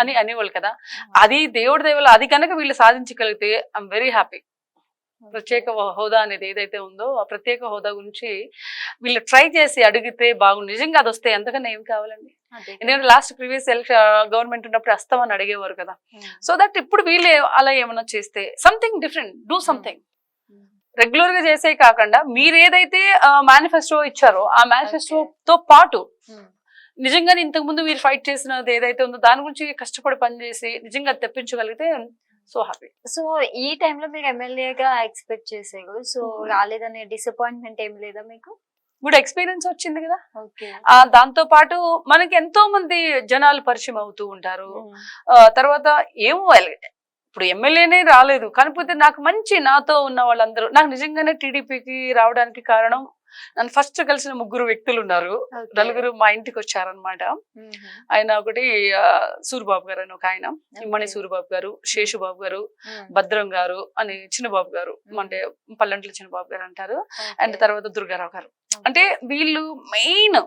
అని అనేవాళ్ళు కదా. అది దేవుడి దయ వల్ల అది కనుక వీళ్ళు సాధించగలిగితే ఐఎమ్ వెరీ హ్యాపీ. ప్రత్యేక హోదా అనేది ఏదైతే ఉందో ఆ ప్రత్యేక హోదా గురించి వీళ్ళు ట్రై చేసి అడిగితే బాగుంది. నిజంగా అది వస్తే ఎంతకన్నా ఏం కావాలండి? ఎందుకంటే లాస్ట్ ప్రీవియస్ గవర్నమెంట్ ఉన్నప్పుడు వస్తామని అడిగేవారు కదా. సో దట్ ఇప్పుడు వీళ్ళు అలా ఏమన్నా చేస్తే something different, do something. Regular గా చేసే కాకుండా మీరు ఏదైతే మేనిఫెస్టో ఇచ్చారో ఆ మేనిఫెస్టోతో పాటు నిజంగానే ఇంతకు ముందు మీరు ఫైట్ చేసినది ఏదైతే ఉందో దాని గురించి కష్టపడి పనిచేసి నిజంగా తెప్పించగలిగితే సో హ్యాపీ. సో ఈ టైంలో మీరు ఎమ్మెల్యేగా ఎక్స్పెక్ట్ చేశారు, సో రాలేదనే డిసప్పాయింట్మెంట్ ఏం లేదా మీకు? గుడ్ ఎక్స్పీరియన్స్ వచ్చింది కదా. ఓకే. దాంతో పాటు మనకి ఎంతో మంది జనాలు పరిచయం అవుతూ ఉంటారు. తర్వాత ఏమో ఇప్పుడు ఎమ్మెల్యేనే రాలేదు కాకపోతే నాకు మంచి నాతో ఉన్న వాళ్ళందరూ నాకు నిజంగానే టీడీపీకి రావడానికి కారణం నన్ను ఫస్ట్ కలిసిన 3 వ్యక్తులు ఉన్నారు. నలుగురు మా ఇంటికి వచ్చారనమాట. ఆయన ఒకటి సూరిబాబు గారు అని ఒక ఆయన, ఇమ్మణి సూరిబాబు గారు, శేషుబాబు గారు, భద్రం గారు అని చిన్నబాబు గారు, అంటే పల్లంట్ల చిన్నబాబు గారు అంటారు, అండ్ తర్వాత దుర్గారావు గారు. అంటే వీళ్ళు మెయిన్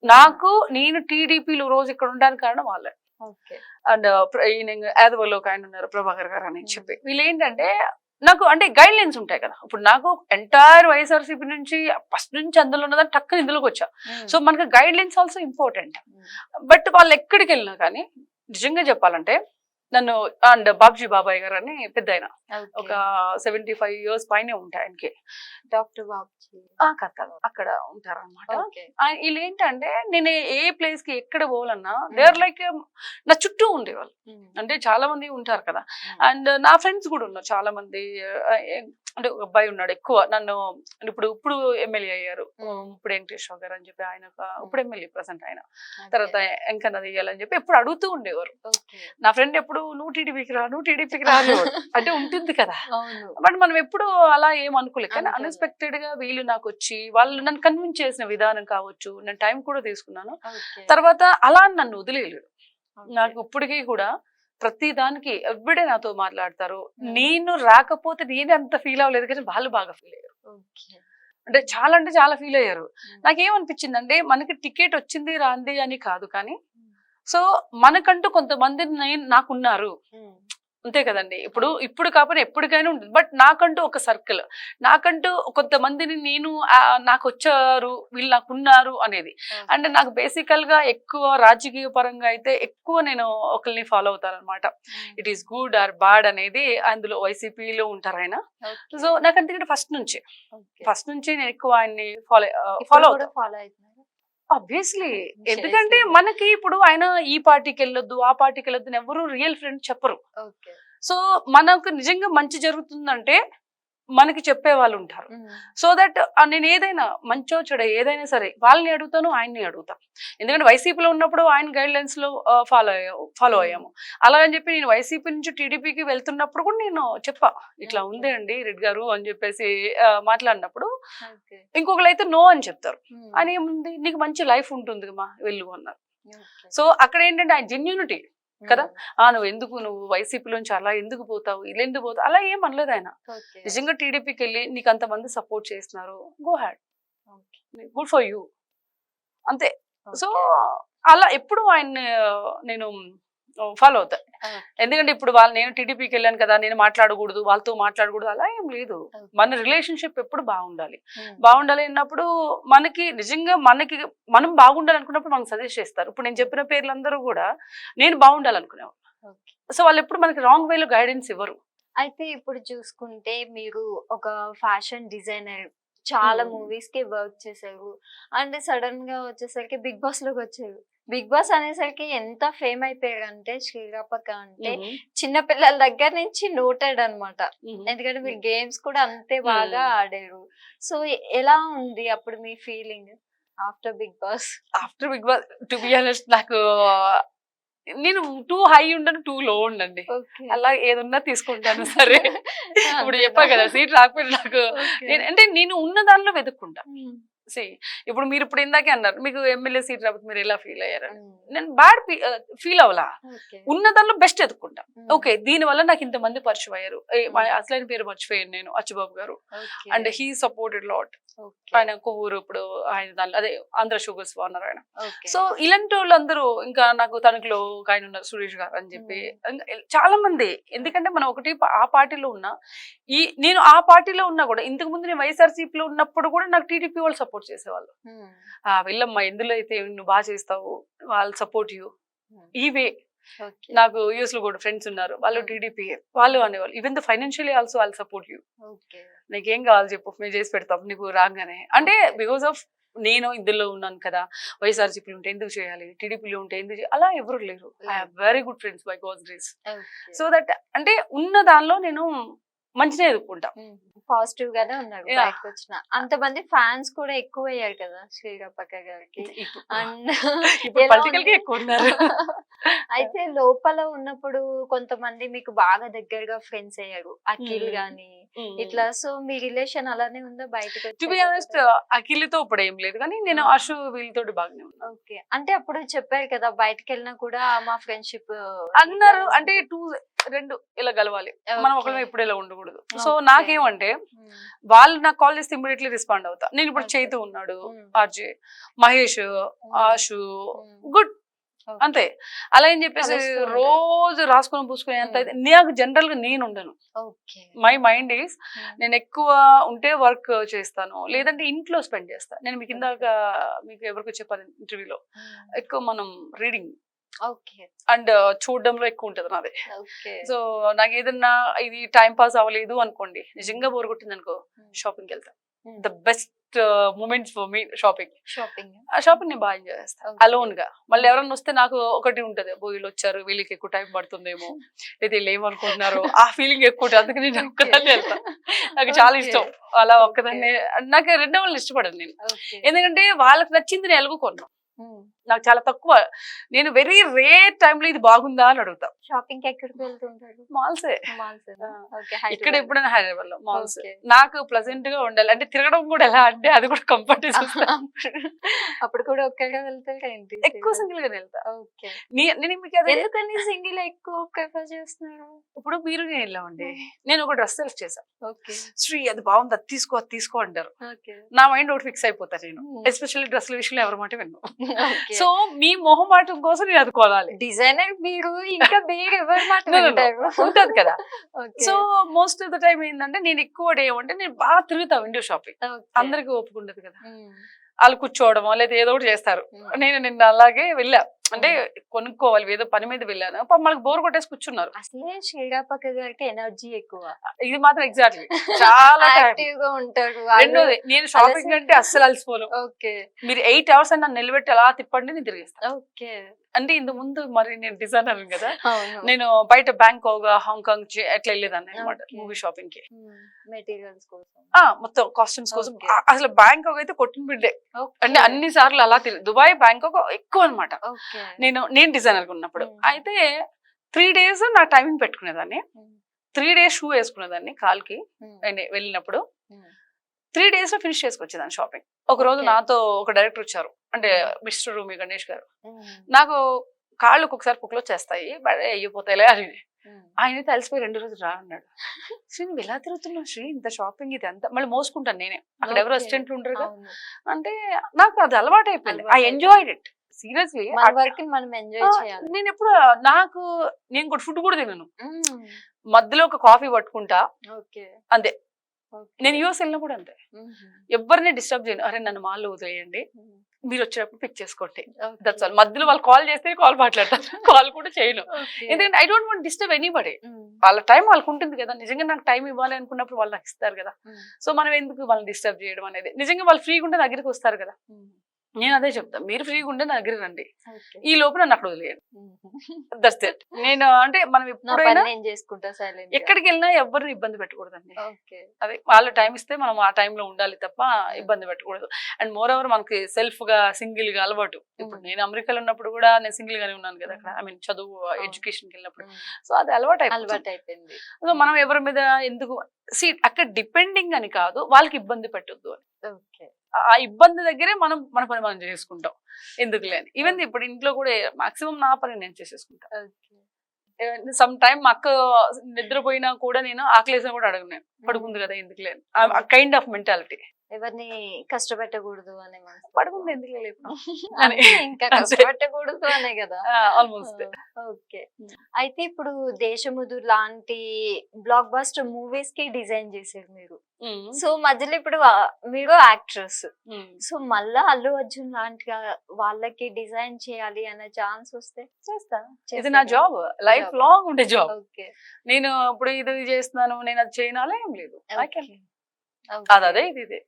నాకు నేను టీడీపీలో రోజు ఇక్కడ ఉండడానికి కారణం వాళ్ళే. అండ్ యాదవలో ఒక ఆయన ఉన్నారు ప్రభాకర్ గారు అని చెప్పి. వీళ్ళు ఏంటంటే నాకు అంటే గైడ్ లైన్స్ ఉంటాయి కదా. ఇప్పుడు నాకు ఎంటైర్ వైఎస్ఆర్సీపీ నుంచి ఫస్ట్ నుంచి అందులో ఉన్నదాన్ని టక్కున ఇందులోకి వచ్చా. సో మనకు guide lines also important. But వాళ్ళు ఎక్కడికి వెళ్ళినా కానీ నిజంగా చెప్పాలంటే నన్ను అండ్ బాబ్జీ బాబాయ్ గారు అని పెద్ద ఆయన, ఒక 75 years పైనే ఉంటాయి ఆయనకి. డాక్టర్ బాబ్జీ అక్కడ ఉంటారన్నమాట. వీళ్ళు ఏంటంటే నేను ఏ ప్లేస్ కి ఎక్కడ పోవాలన్నా దే ఆర్ లైక్ నా చుట్టూ ఉండేవాళ్ళు. అంటే చాలా మంది ఉంటారు కదా. అండ్ నా ఫ్రెండ్స్ కూడా ఉన్నారు చాలా మంది. అంటే ఒక అబ్బాయి ఉన్నాడు ఎక్కువ నన్ను ఇప్పుడు ఎమ్మెల్యే అయ్యారు, ఇప్పుడు వెంకటేశ్వర గారు అని చెప్పి ఆయన ఇప్పుడు ఎమ్మెల్యే ప్రజెంట్ ఆయన. తర్వాత ఎంకన్నా తీయాలని చెప్పి ఎప్పుడు అడుగుతూ ఉండేవారు. నా ఫ్రెండ్ ఎప్పుడు నువ్వు టీడీపీకి రా అంటే ఉంటుంది కదా. బట్ మనం ఎప్పుడు అలా ఏం అనుకోలేదు. కానీ అన్ఎక్స్పెక్టెడ్ గా వీళ్ళు నాకు వచ్చి వాళ్ళు నన్ను కన్విన్స్ చేసిన విధానం కావచ్చు, నేను టైం కూడా తీసుకున్నాను. తర్వాత అలా నన్ను వదిలేయలేదు. నాకు ఇప్పటికీ కూడా ప్రతి దానికి ఎవ్రీడే నాతో మాట్లాడతారు. నేను రాకపోతే నేనే అంత ఫీల్ అవ్వలేదు కానీ వాళ్ళు బాగా ఫీల్ అయ్యారు. అంటే చాలా ఫీల్ అయ్యారు. నాకేమనిపించింది అంటే మనకి టికెట్ వచ్చింది రాంది అని కాదు, కానీ సో మనకంటూ కొంతమంది నాకున్నారు అంతే కదండి. ఇప్పుడు కాకపోతే ఎప్పటికైనా ఉంటుంది. బట్ నాకంటూ ఒక సర్కిల్, నాకంటూ కొంతమందిని నేను నాకు వచ్చారు, వీళ్ళు నాకున్నారు అనేది. అంటే నాకు బేసికల్ గా ఎక్కువ రాజకీయ పరంగా అయితే ఎక్కువ నేను ఒకరిని ఫాలో అవుతాను అనమాట. It is good or bad అనేది అందులో వైసీపీలో ఉంటారు ఆయన. సో నాకు అందుకంటే ఫస్ట్ నుంచి నేను ఎక్కువ ఆయన్ని ఫాలో అవుతాను ఆబ్వియస్లీ. ఎందుకంటే మనకి ఇప్పుడు ఆయన ఈ పార్టీకి వెళ్ళొద్దు ఆ పార్టీకి వెళ్ళొద్దు ఎవరు రియల్ ఫ్రెండ్ చెప్పరు. సో మనకు నిజంగా మంచి జరుగుతుందంటే మనకి చెప్పే వాళ్ళు ఉంటారు. సో దట్ నేను ఏదైనా మంచో చెడ ఏదైనా సరే వాళ్ళని అడుగుతాను, ఆయన్ని అడుగుతాను. ఎందుకంటే వైసీపీలో ఉన్నప్పుడు ఆయన గైడ్ లైన్స్ లో ఫాలో అయ్యాము. అలా అని చెప్పి నేను వైసీపీ నుంచి టీడీపీకి వెళ్తున్నప్పుడు కూడా నేను చెప్పా ఇట్లా ఉంది అండి రెడ్డి గారు అని చెప్పేసి మాట్లాడినప్పుడు ఇంకొకరు అయితే నో అని చెప్తారు. ఆయన ఏముంది నీకు మంచి లైఫ్ ఉంటుంది మా వెళ్ళు అన్నారు. సో అక్కడ ఏంటంటే ఆయన జెన్యూనిటీ కదా. నువ్వు వైసీపీలోంచి అలా ఎందుకు పోతావు, ఇలా ఎందుకు పోతావు అలా ఏం అనలేదు ఆయన. నిజంగా టీడీపీకి వెళ్ళి నీకు అంతమంది సపోర్ట్ చేస్తున్నారు, go had, good for you అంతే. సో అలా ఎప్పుడు ఆయన్ని నేను ఫాలో అవుతా. ఎందుకంటే ఇప్పుడు నేను టీడీపీకి వెళ్ళాను కదా, నేను మాట్లాడకూడదు వాళ్ళతో మాట్లాడకూడదు అలా ఏం లేదు. మన రిలేషన్షిప్ ఎప్పుడు బాగుండాలి అన్నప్పుడు మనకి నిజంగా మనం బాగుండాలనుకున్నప్పుడు మనకు సజెస్ట్ చేస్తారు. ఇప్పుడు నేను చెప్పిన పేర్లందరూ కూడా నేను బాగుండాలనుకునేవాళ్ళు. సో వాళ్ళు ఎప్పుడు మనకి రాంగ్ వేలో గైడెన్స్ ఇవ్వరు. అయితే ఇప్పుడు చూసుకుంటే మీరు ఒక ఫ్యాషన్ డిజైనర్, చాలా మూవీస్ కి వర్క్ చేశారు, అండ్ సడన్ గా వచ్చేసరికి బిగ్ బాస్ లోకి వచ్చారు. బిగ్ బాస్ అనేసరికి ఎంత ఫేమ్ అయిపోయారు అంటే శ్రీరాపక్క అంటే చిన్న పిల్లల దగ్గర నుంచి నోటెడ్ అనమాట. ఎందుకంటే మీరు గేమ్స్ కూడా అంతే బాగా ఆడారు. సో ఎలా ఉంది అప్పుడు మీ feeling after Bigg Boss? To be honest నాకు నేను టూ హై ఉండను, టూ లో ఉండండి. అలా ఏదన్నా తీసుకుంటాను సరే. ఇప్పుడు చెప్పా కదా సీట్ రాకపోయినా నాకు అంటే నేను ఉన్న దానిలో వెతుక్కుంటా. ఇప్పుడు మీరు ఇందాకే అన్నారు మీకు ఎమ్మెల్యే సీట్ రాకపోతే మీరు ఎలా ఫీల్ అయ్యారు. నేను బ్యాడ్ ఫీల్ అవ్వలా, ఉన్న దానిలో బెస్ట్ ఎత్తుకుంటా. ఓకే దీని వల్ల నాకు ఇంతమంది పరిచయం అయ్యారు. అసలైన పేరు మర్చిపోయాను నేను, అచ్చుబాబు గారు. And he supported lot. ఆయన కొవ్వూరు ఇప్పుడు ఆయన దానిలో అదే ఆంధ్ర షుగర్స్ ఓనర్ ఆయన. సో ఇలాంటి వాళ్ళందరూ ఇంకా నాకు తణుకులో ఒక ఆయన ఉన్నారు సురేష్ గారు అని చెప్పి చాలా మంది. ఎందుకంటే మనం ఒకటి ఆ పార్టీలో ఉన్నా నేను ఆ పార్టీలో ఉన్నా కూడా ఇంతకు ముందు నేను వైఎస్ఆర్సీపీలో ఉన్నప్పుడు కూడా నాకు టీడీపీ వాళ్ళు సపోర్ట్ చేసేవాళ్ళు. వెళ్ళమ్మా ఎందులో అయితే నువ్వు బాగా చేస్తావు, వాళ్ళు సపోర్ట్ యూ ఈ వే. ఓకే నాకు యూఎస్ లో కూడా ఫ్రెండ్స్ ఉన్నారు, వాళ్ళు టీడీపీ, వాళ్ళు అనేవాళ్ళు even the financially also I'll support you, okay నీకేం కావాలి చెప్పు మేము చేసి పెడతాం నీకు రాగానే. అంటే బికాస్ ఆఫ్ నేను ఇందులో ఉన్నాను కదా, వైఎస్ఆర్సీపీలో ఉంటే ఎందుకు చేయాలి, టీడీపీలో ఉంటే ఎందుకు అలా ఎవరు లేరు. I have very good friends by God's grace. So that అంటే ఉన్న దానిలో నేను మంచిగా ఎదుర్కొంటా. పాజిటివ్ గానే ఉన్నారు Yeah. బయటకు వచ్చిన. అంతమంది ఫ్యాన్స్ కూడా ఎక్కువ అయ్యారు కదా శ్రీరప్పక్క గారికి. అండ్ ఇప్పుడు ఎలా పొలిటికల్ గా ఉంది? ఎక్కువ ఉన్నారు. అయితే లోపల ఉన్నప్పుడు కొంతమంది మీకు బాగా దగ్గరగా ఫ్రెండ్స్ అయ్యారు, అఖిల్ గాని ఇట్లా. సో మీ రిలేషన్ అలానే ఉందా బయటకు టు బి ఆనెస్ట్ అఖిల్తో ఇప్పుడు ఏం లేదు, కానీ నేను అశు వీళ్ళతో బాగానే ఉన్నాను. ఓకే. అంటే అప్పుడు చెప్పారు కదా బయటకు వెళ్ళినా కూడా మా ఫ్రెండ్షిప్ అన్నారు అంటే రెండు ఇలా కలవాలి, మనం ఒకళ్ళ ఎప్పుడు ఇలా ఉండకూడదు. సో నాకేమంటే వాళ్ళు నాకు కాల్ చేస్తే ఇమీడియట్లీ రెస్పాండ్ అవుతా. నేను ఇప్పుడు చైతు ఉన్నాడు, ఆర్జే, మహేష్, ఆశు, గుడ్ అంతే. అలా అని చెప్పేసి రోజు రాసుకొని పూసుకొని అంత నాకు జనరల్ గా నేను ఉండను. మై మైండ్ ఈస్ నేను ఎక్కువ ఉంటే వర్క్ చేస్తాను, లేదంటే ఇంట్లో స్పెండ్ చేస్తాను. నేను మీకు ఇందాక మీకు ఎవరికో చెప్పాను ఇంటర్వ్యూలో, ఎక్కువ మనం రీడింగ్ అండ్ చూడడంలో ఎక్కువ ఉంటది నాది. సో నాకు ఏదన్నా ఇది టైం పాస్ అవ్వలేదు అనుకోండి, నిజంగా బోర్ కొట్టింది అనుకో, షాపింగ్కి వెళ్తా. The best moments for me shopping నేను బాగా ఎంజాయ్ చేస్తాను అలోన్ గా. మళ్ళీ ఎవరన్నా వస్తే నాకు ఒకటి ఉంటది, వీళ్ళు వచ్చారు వీళ్ళకి ఎక్కువ టైం పడుతుందేమో, లేదా వీళ్ళు ఏమనుకుంటున్నారు, ఆ ఫీలింగ్ ఎక్కువ ఉంటుంది. అందుకని నేను ఒక్కదాన్ని వెళ్తా, నాకు చాలా ఇష్టం అలా ఒక్కదాన్ని. నాకు రెండో వాళ్ళని ఇష్టపడను నేను, ఎందుకంటే వాళ్ళకి నచ్చింది నేను ఎలాగో నాకు చాలా తక్కువ. నేను వెరీ రేర్ టైంలో ఇది బాగుందా అని అడుగుతా. షాపింగ్ ఎక్కడికి వెళ్తుంటారు? మాల్సే. ఇక్కడ ఇక్కడ ఎప్పుడైనా హైదరాబాద్ లో మాల్స్. నాకు ప్లెజెంట్ గా ఉండాలి, అంటే తిరగడం కూడా ఎలా అంటే అది కూడా కంఫర్ట్. అప్పుడు కూడా ఒక్కగా వెళ్తారు ఏంటి? ఎక్కువ సింగిల్ గానే వెళ్తా. నేను మీకు ఎందుకని సింగిల్ ఎక్కువ ప్రిఫర్ చేస్తున్నారు? ఇప్పుడు మీరు నేను వెళ్ళామండి, నేను ఒక డ్రెస్ సెలెక్ట్ చేశాను, శ్రీ అది బాగుంది అది తీసుకో అంటారు. నా మైండ్ ఒకటి ఫిక్స్ అయిపోతా నేను, ఎస్పెషల్లీ డ్రెస్ల విషయంలో ఎవరి మాట విన్ను. సో మీ మొహమాటం కోసం నేను అది కొనాలి. డిజైనర్ మీరు ఇంకా వేరే ఎవరి మాట వింటారు? ఉంటది కదా. So most of the time ఏంటంటే నేను ఎక్కువ ఏమంటే నేను బాగా తిరుగుతా విండో షాపింగ్. అందరికి ఒప్పుకుంటది కదా, వాళ్ళు కూర్చోవడమో లేదా ఏదో ఒకటి చేస్తారు. నేను నిన్న అలాగే వెళ్ళా, అంటే కొనుక్కోవాలి ఏదో పని మీద వెళ్ళాను, మనకు బోర్ కొట్టేసి కూర్చున్నారు. అసలే శ్రీరాపక్క గారికి ఎనర్జీ ఎక్కువ, ఇది మాత్రం ఎగ్జాక్ట్లీ చాలా యాక్టివ్ గా ఉంటారు. రెండోది నేను షాపింగ్ అంటే అస్సలు అలసిపోను. మీరు 8 hours అని నన్ను నిలబెట్టి అలా తిప్పండి నేను తిరిగిస్తాను. అంటే ఇంత ముందు మరి నేను డిజైనర్ కదా, నేను బయట బ్యాంకాక్ హాంకాంగ్ అట్లా వెళ్ళేదాన్ని అనమాట మూవీ షాపింగ్ కి, మెటీరియల్స్ కోసం, మొత్తం కాస్ట్యూమ్స్ కోసం. అసలు బ్యాంకాక్ అయితే కొట్టిన బిడ్డే, అంటే అన్ని సార్లు అలా దుబాయ్ బ్యాంకాక్ ఎక్కువ అనమాట. నేను డిజైనర్ గా ఉన్నప్పుడు అయితే 3 days నా టైమింగ్ పెట్టుకునేదాన్ని, 3 days షూ వేసుకునేదాన్ని కాల్కి వెళ్ళినప్పుడు, 3 days లో ఫినిష్ చేసుకొచ్చేదాన్ని షాపింగ్. ఒక రోజు నాతో ఒక డైరెక్టర్ వచ్చారు, అంటే మిస్టర్ రూమి గణేష్ గారు. నాకు కాళ్ళు ఒక్కొక్కసారి కుక్కలో చేస్తాయి, అయిపోతాయిలే అని. ఆయన తెలిసిపోయి 2 రోజులు రా అన్నాడు. శ్రీ నువ్వు ఎలా తిరుగుతున్నావు శ్రీ, ఇంత షాపింగ్ ఇది అంతా, మళ్ళీ మోసుకుంటాను నేనే, అక్కడ ఎవరు అసిస్టెంట్లు ఉండరు కదా. అంటే నాకు అది అలవాటు అయిపోయింది. I enjoyed it seriously. నేను ఎప్పుడు నేను కూడా ఫుడ్ కూడా తినను, మధ్యలో ఒక కాఫీ పట్టుకుంటా అంతే. నేను యూఎస్ వెళ్ళినప్పుడు అంతే, ఎవరిని డిస్టర్బ్ చేయను. అరే నన్ను మాల్లో వదిలేయండి, మీరు వచ్చేటప్పుడు పిక్ చేసుకోండి, దట్స్ ఆల్. మధ్యలో వాళ్ళు కాల్ చేస్తే కాల్ మాట్లాడతాను, కాల్ కూడా చేయను, ఎందుకంటే I don't want disturb anybody. వాళ్ళ టైం వాళ్ళకు ఉంటుంది కదా, నిజంగా నాకు టైం ఇవ్వాలి అనుకున్నప్పుడు వాళ్ళు నాకు ఇస్తారు కదా. సో మనం ఎందుకు వాళ్ళని డిస్టర్బ్ చేయడం అనేది, నిజంగా వాళ్ళు ఫ్రీగా ఉంటే దగ్గరికి వస్తారు కదా. నేను అదే చెప్తాను, మీరు ఫ్రీగా ఉంటే నా దగ్గర రండి, ఈ లోపు నన్ను అక్కడ వదిలేయండి, దట్స్ ఇట్. నేను అంటే మనం ఎప్పుడైనా ఎక్కడికి వెళ్ళినా ఎవరిని ఇబ్బంది పెట్టకూడదండి. అదే వాళ్ళ టైం ఇస్తే మనం ఆ టైంలో ఉండాలి తప్ప ఇబ్బంది పెట్టకూడదు. అండ్ మోర్ ఓవర్ మనకి సెల్ఫ్ గా సింగిల్ గా అలవాటు. ఇప్పుడు నేను అమెరికాలో ఉన్నప్పుడు కూడా నేను సింగిల్ గానే ఉన్నాను కదా అక్కడ, ఐ మీన్ చదువు ఎడ్యుకేషన్కి వెళ్ళినప్పుడు. సో అది అలవాటు అయిపోయింది. సో మనం ఎవరి మీద ఎందుకు అక్కడ డిపెండింగ్ అని కాదు, వాళ్ళకి ఇబ్బంది పెట్టొద్దు అని. ఆ ఇబ్బంది దగ్గరే మన పని మనం చేసుకుంటాం, ఎందుకు లేని. ఈవెన్ ఇప్పుడు ఇంట్లో కూడా మాక్సిమం నా పని నేను చేసేసుకుంటాను. సమ్ టైమ్ మా అక్క నిద్రపోయినా కూడా నేను ఆకలేసినా కూడా అడగను, నేను పడుకుంది కదా ఎందుకు లేని కైండ్ ఆఫ్ మెంటాలిటీ. ఎవరిని కష్టపెట్టకూడదు అనే మనసు పడుకుంది ఎందుకు లేదు అని. అంటే ఇంకా అంతే. కష్టపెట్టకూడదు అనే కదా. ఆల్మోస్ట్. ఓకే. అయితే ఇప్పుడు దేశముదు లాంటి బ్లాక్ బస్టర్ మూవీస్ కి డిజైన్ చేశారు మీరు. సో మధ్యలో ఇప్పుడు మీరు యాక్ట్రెస్. సో మళ్ళా అల్లు అర్జున్ లాంటి వాళ్ళకి డిజైన్ చేయాలి అనే ఛాన్స్ వస్తే చేస్తా. ఇది నా జాబ్, లైఫ్ Job. లాంగ్ ఉండే జాబ్. ఓకే. నేను ఇప్పుడు ఇది చేస్తున్నాను, నేను అది చేయను అలా ఏం లేదు. I can. అది అదే ఇది ఇదే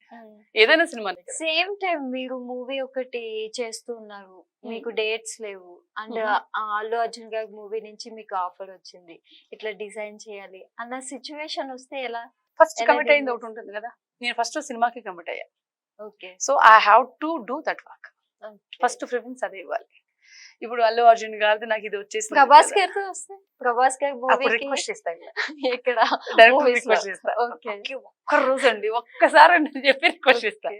ఏదైనా సినిమా. సేమ్ టైం మీరు మూవీ ఒకటి చేస్తూ ఉన్నారు, మీకు డేట్స్ లేవు అండ్ అల్లు అర్జున్ గారి మూవీ నుంచి మీకు ఆఫర్ వచ్చింది ఇట్లా డిజైన్ చేయాలి అన్న సిచ్యువేషన్ వస్తే ఎలా? ఫస్ట్ ఎలా కమిట్ అయింది deal ఒకటి ఉంటుంది కదా, నేను ఫస్ట్ సినిమాకి కమిట్ అయ్యా. Okay. So I have to do that work. First preference అదే ఇవ్వాలి. ఇప్పుడు అల్లు అర్జున్ గారిది నాకు ఇది వచ్చేసింది, ప్రభాస్ గారితో వస్తే ప్రభాస్ గారి అప్పుడు మూవీకి రిక్వెస్ట్ చేస్తా, ఇక్కడ డైరెక్ట్ movies లో. రిక్వెస్ట్ చేస్తా. ఓకే. ఒక్క రోజు అండి, ఒక్కసారి అని చెప్పి రిక్వెస్ట్ చేస్తా.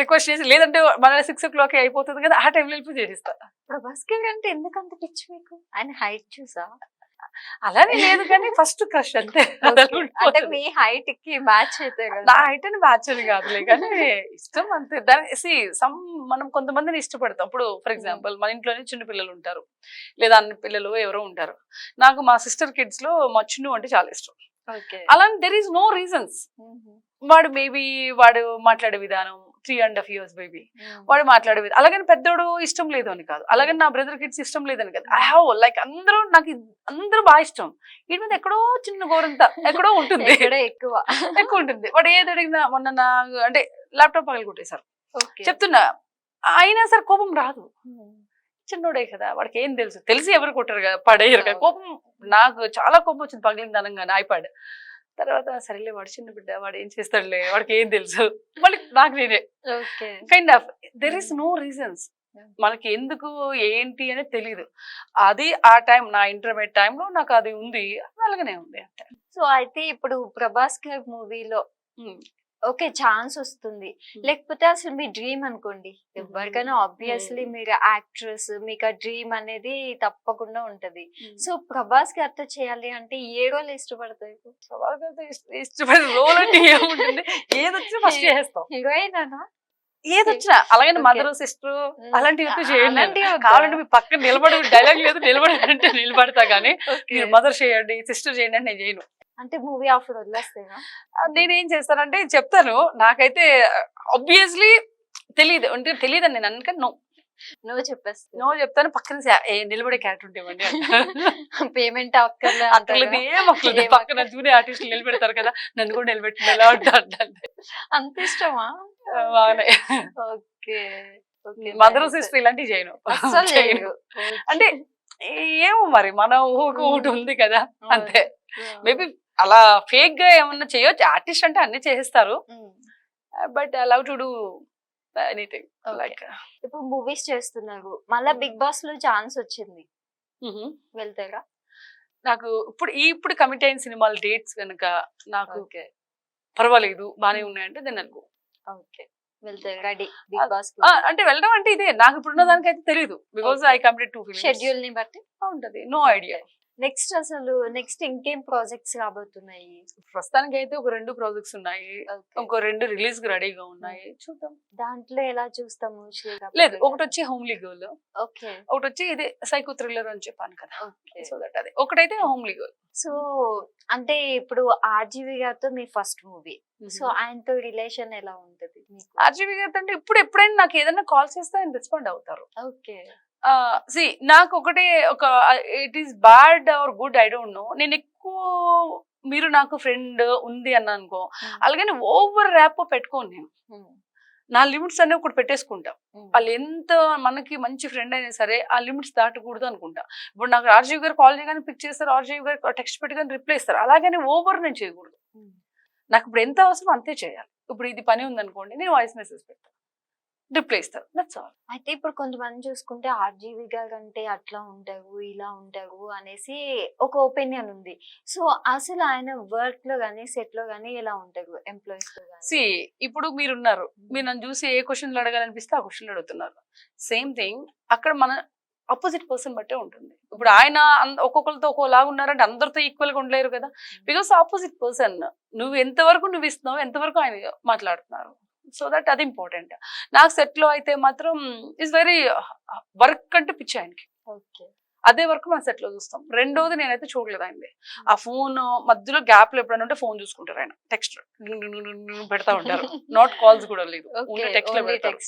రిక్వెస్ట్ చేసి లేదంటే మన 6 o'clock అయిపోతుంది కదా, ఆ టైంలో వెళ్ళి చేసిస్తా. ప్రభాస్ గారు అంటే ఎందుకంత పిచ్చి మీకు? ఆయన హైట్ చూసా? అలానే లేదు కానీ ఫస్ట్ క్రష్ అంతే. అంటే మీ హైట్ కి మ్యాచ్ అయితే కదా. నా హైట్ అని మ్యాచ్ అని కాదులే కానీ ఇష్టం అంతే. దాని మనం కొంతమందిని ఇష్టపడతాం. ఇప్పుడు ఫర్ ఎగ్జాంపుల్ మన ఇంట్లోనే చిన్న పిల్లలు ఉంటారు, లేదా అన్న పిల్లలు ఎవరో ఉంటారు. నాకు మా సిస్టర్ కిడ్స్ లో మా చిన్ను అంటే చాలా ఇష్టం. ఓకే. అలా దెర్ ఈస్ నో రీజన్స్. వాడు మేబీ వాడు మాట్లాడే విధానం 3.5 years బేబీ, వాడు మాట్లాడే విధానం అలాగని పెద్దోడు ఇష్టం లేదు అని కాదు, అలాగని నా బ్రదర్ కిడ్స్ ఇష్టం లేదని కాదు. ఐ హావ్ లైక్ అందరూ నాకు అందరూ బాగా ఇష్టం. వీటి మీద ఎక్కడో చిన్న గోరంత ఎక్కడో ఉంటుంది, ఎక్కువ ఎక్కువ ఉంటుంది. వాడు ఏది అడిగినా మొన్న నా అంటే ల్యాప్టాప్ పగలు కొట్టేశారు ఓకే. చెప్తున్నా, అయినా సరే కోపం రాదు. చిన్నోడే కదా, వాడికి ఏం తెలుసు, తెలిసి ఎవరు కొట్టారు కదా, పడేయరు కదా. కోపం నాకు చాలా కోపం వచ్చింది పగిలింది అనగానే ఐపాడ్. తర్వాత సరేలే వాడు చిన్న బిడ్డ, వాడు ఏం చేస్తాడులే, వాడికి ఏం తెలుసు, మళ్ళీ నాకు నేనే okay. Kind of there is no reasons. మనకి ఎందుకు ఏంటి అనేది తెలియదు. అది ఆ టైం నా ఇంటర్మీడియట్ టైంలో నాకు అది ఉంది, అలాగనే ఉంది అంతే. సో అయితే ఇప్పుడు ప్రభాస్ గారి మూవీలో ఓకే ఛాన్స్ వస్తుంది, లేకపోతే అసలు మీ డ్రీమ్ అనుకోండి ఎవరికైనా ఆబ్వియస్లీ మీరు యాక్ట్రెస్, మీకు ఆ డ్రీమ్ అనేది తప్పకుండా ఉంటది. సో ప్రభాస్ గారితో చేయాలి అంటే ఏ రోల్ ఇష్టపడతాయి? ఇష్టపడే రోల్ అంటే ఏముంటుంది, ఏదొచ్చినా ఫస్ట్ చేస్తాం, హీరోయిన్ అనా? ఏదొచ్చినా. అలాగే మదర్ సిస్టర్ అలాంటివి చేయండి, కావాలంటే మీ పక్కన నిలబడి డైలాగ్ లేదు నిలబడాలంటే నిలబడతా కానీ మీరు మదర్ చేయండి సిస్టర్ చేయండి అంటే నేను చేయను. అంటే మూవీ ఆఫర్ వదిలేస్తేనా? నేనేం చేస్తానంటే చెప్తాను, నాకైతే ఆబ్వియస్లీ తెలియదు అంటే తెలియదు అని నేను అందుకని నువ్వు చెప్పేస్తా. నో చెప్తాను. పక్కన నిలబడే క్యారెక్టర్ ఉంటేవండి పేమెంట్ అక్కర్లేదు, ఏం అక్కర్లేదు. పక్కన జూనియర్ ఆర్టిస్టులు నిలబెడతారు కదా, నన్ను కూడా నిలబెట్టింది ఎలా అంటే అంత ఇష్టమా? బాగానే. ఓకే. మదర్ సిస్టర్ ఇలాంటివి చేయను అంటే ఏమో మరి మన ఊహకు ఒకటి ఉంది కదా అంతే. మేబీ అలా ఫేక్ గా ఏమన్నా చేయొచ్చు, ఆర్టిస్ట్ అంటే అన్ని చేస్తారు, but I love to do anything like. ఇప్పుడు మూవీస్ చేస్తున్నారు, మళ్ళా బిగ్ బాస్ లో ఛాన్స్ వచ్చింది, వెళ్తారా? నాకు ఇప్పుడు కమిట్ అయిన సినిమాల డేట్స్ కనుక నాకు పర్వాలేదు బానే ఉన్నాయంటే దాన్ని అనుకో వెళ్తారు రెడీ బిగ్ బాస్ అంటే వెళ్ళడం అంటే ఇదే. నాకు ఇప్పుడున్న దానికైతే తెలియదు, because I complete 2 films. Schedule ని బట్టి ఉంటది, నో ఐడియా. నెక్స్ట్ అసలు నెక్స్ట్ ఇంకేం ప్రాజెక్ట్స్ రాబోతున్నాయి? ప్రస్తుతానికి అయితే ఒక 2 ప్రాజెక్ట్స్ ఉన్నాయి, ఇంకో 2 రిలీజ్ కి రెడీగా ఉన్నాయి, చూద్దాం. దాంట్లో ఎలా చూస్తాము? లేదు, ఒకటి వచ్చి హోమ్లీ గర్ల్, ఓకే, ఒకటి వచ్చి ఇదే సైకో థ్రిల్లర్ అని చెప్పాను కదా, సో దట్ అదే ఒకటైతే హోమ్లీ గర్ల్. సో అంటే ఇప్పుడు ఆర్జీవి గారితో మీ ఫస్ట్ మూవీ, సో ఆయనతో రిలేషన్ ఎలా ఉంటది? ఆర్జీవి గారితో అంటే ఎప్పుడైనా నాకు ఏదైనా కాల్ చేస్తే ఆయన రెస్పాండ్ అవుతారు. ఓకే. నాకు ఒకటే ఒక it is bad or good I don't know. నేను ఎక్కువ మీరు నాకు ఫ్రెండ్ ఉంది అన్నా అనుకో, అలాగని ఓవర్ ర్యాప్ పెట్టుకోను. నేను నా లిమిట్స్ అనే ఒకటి పెట్టేసుకుంటా. వాళ్ళు ఎంత మనకి మంచి ఫ్రెండ్ అయినా సరే ఆ లిమిట్స్ దాటకూడదు అనుకుంటా. ఇప్పుడు నాకు రాజీవ్ గారు కాల్ చేయగానే పిక్ చేస్తారు, రాజీవ్ గారు టెక్స్ట్ పెట్టగానే రిప్లై ఇస్తారు, అలాగని ఓవర్ నేను చేయకూడదు. నాకు ఇప్పుడు ఎంత అవసరం అంతే చేయాలి. ఇప్పుడు ఇది పని ఉందనుకోండి, నేను వాయిస్ మెసేజ్ పెడతాను, రిప్లై ఇస్తారు, దట్స్ ఆల్. అయితే ఇప్పుడు కొంతమంది చూసుకుంటే ఆర్జీవి గారు అంటే అట్లా ఉంటారు ఇలా ఉంటారు అనేసి ఒక ఒపీనియన్ ఉంది. సో అసలు ఆయన వర్క్ లో గానీ సెట్ లో గానీ ఎలా ఉంటారు ఎంప్లాయీస్ తో గానీ? ఇప్పుడు మీరున్నారు, మీరు నన్ను చూసి ఏ క్వశ్చన్లు అడగాలనిపిస్తే ఆ క్వశ్చన్లు అడుగుతున్నారు. సేమ్ థింగ్ అక్కడ మన అపోజిట్ పర్సన్ బట్టే ఉంటుంది. ఇప్పుడు ఆయన ఒక్కొక్కరితో ఒక్కోలాగా ఉన్నారంటే అందరితో ఈక్వల్ గా ఉండలేరు కదా, బికాస్ ఆపోజిట్ పర్సన్ నువ్వు ఎంతవరకు నువ్వు ఇస్తున్నావు, ఎంతవరకు ఆయన మాట్లాడుతున్నారు. సో దట్ అది ఇంపార్టెంట్. నాకు సెట్ లో అయితే మాత్రం ఇస్ వెరీ వర్క్ అంటే పిచ్చి ఆయనకి. ఓకే. అదే వరకు మన సెట్ లో చూస్తాం. రెండోది నేనైతే చూడలేదు ఆయనది. ఆ ఫోన్ మధ్యలో గ్యాప్ లో ఎప్పుడైనా ఉంటే ఫోన్ చూసుకుంటారు ఆయన. టెక్స్ట్ పెడతా ఉంటారు. నాట్ కాల్స్ కూడా లేదు, ఓన్లీ టెక్స్ట్ లో పెడతారు.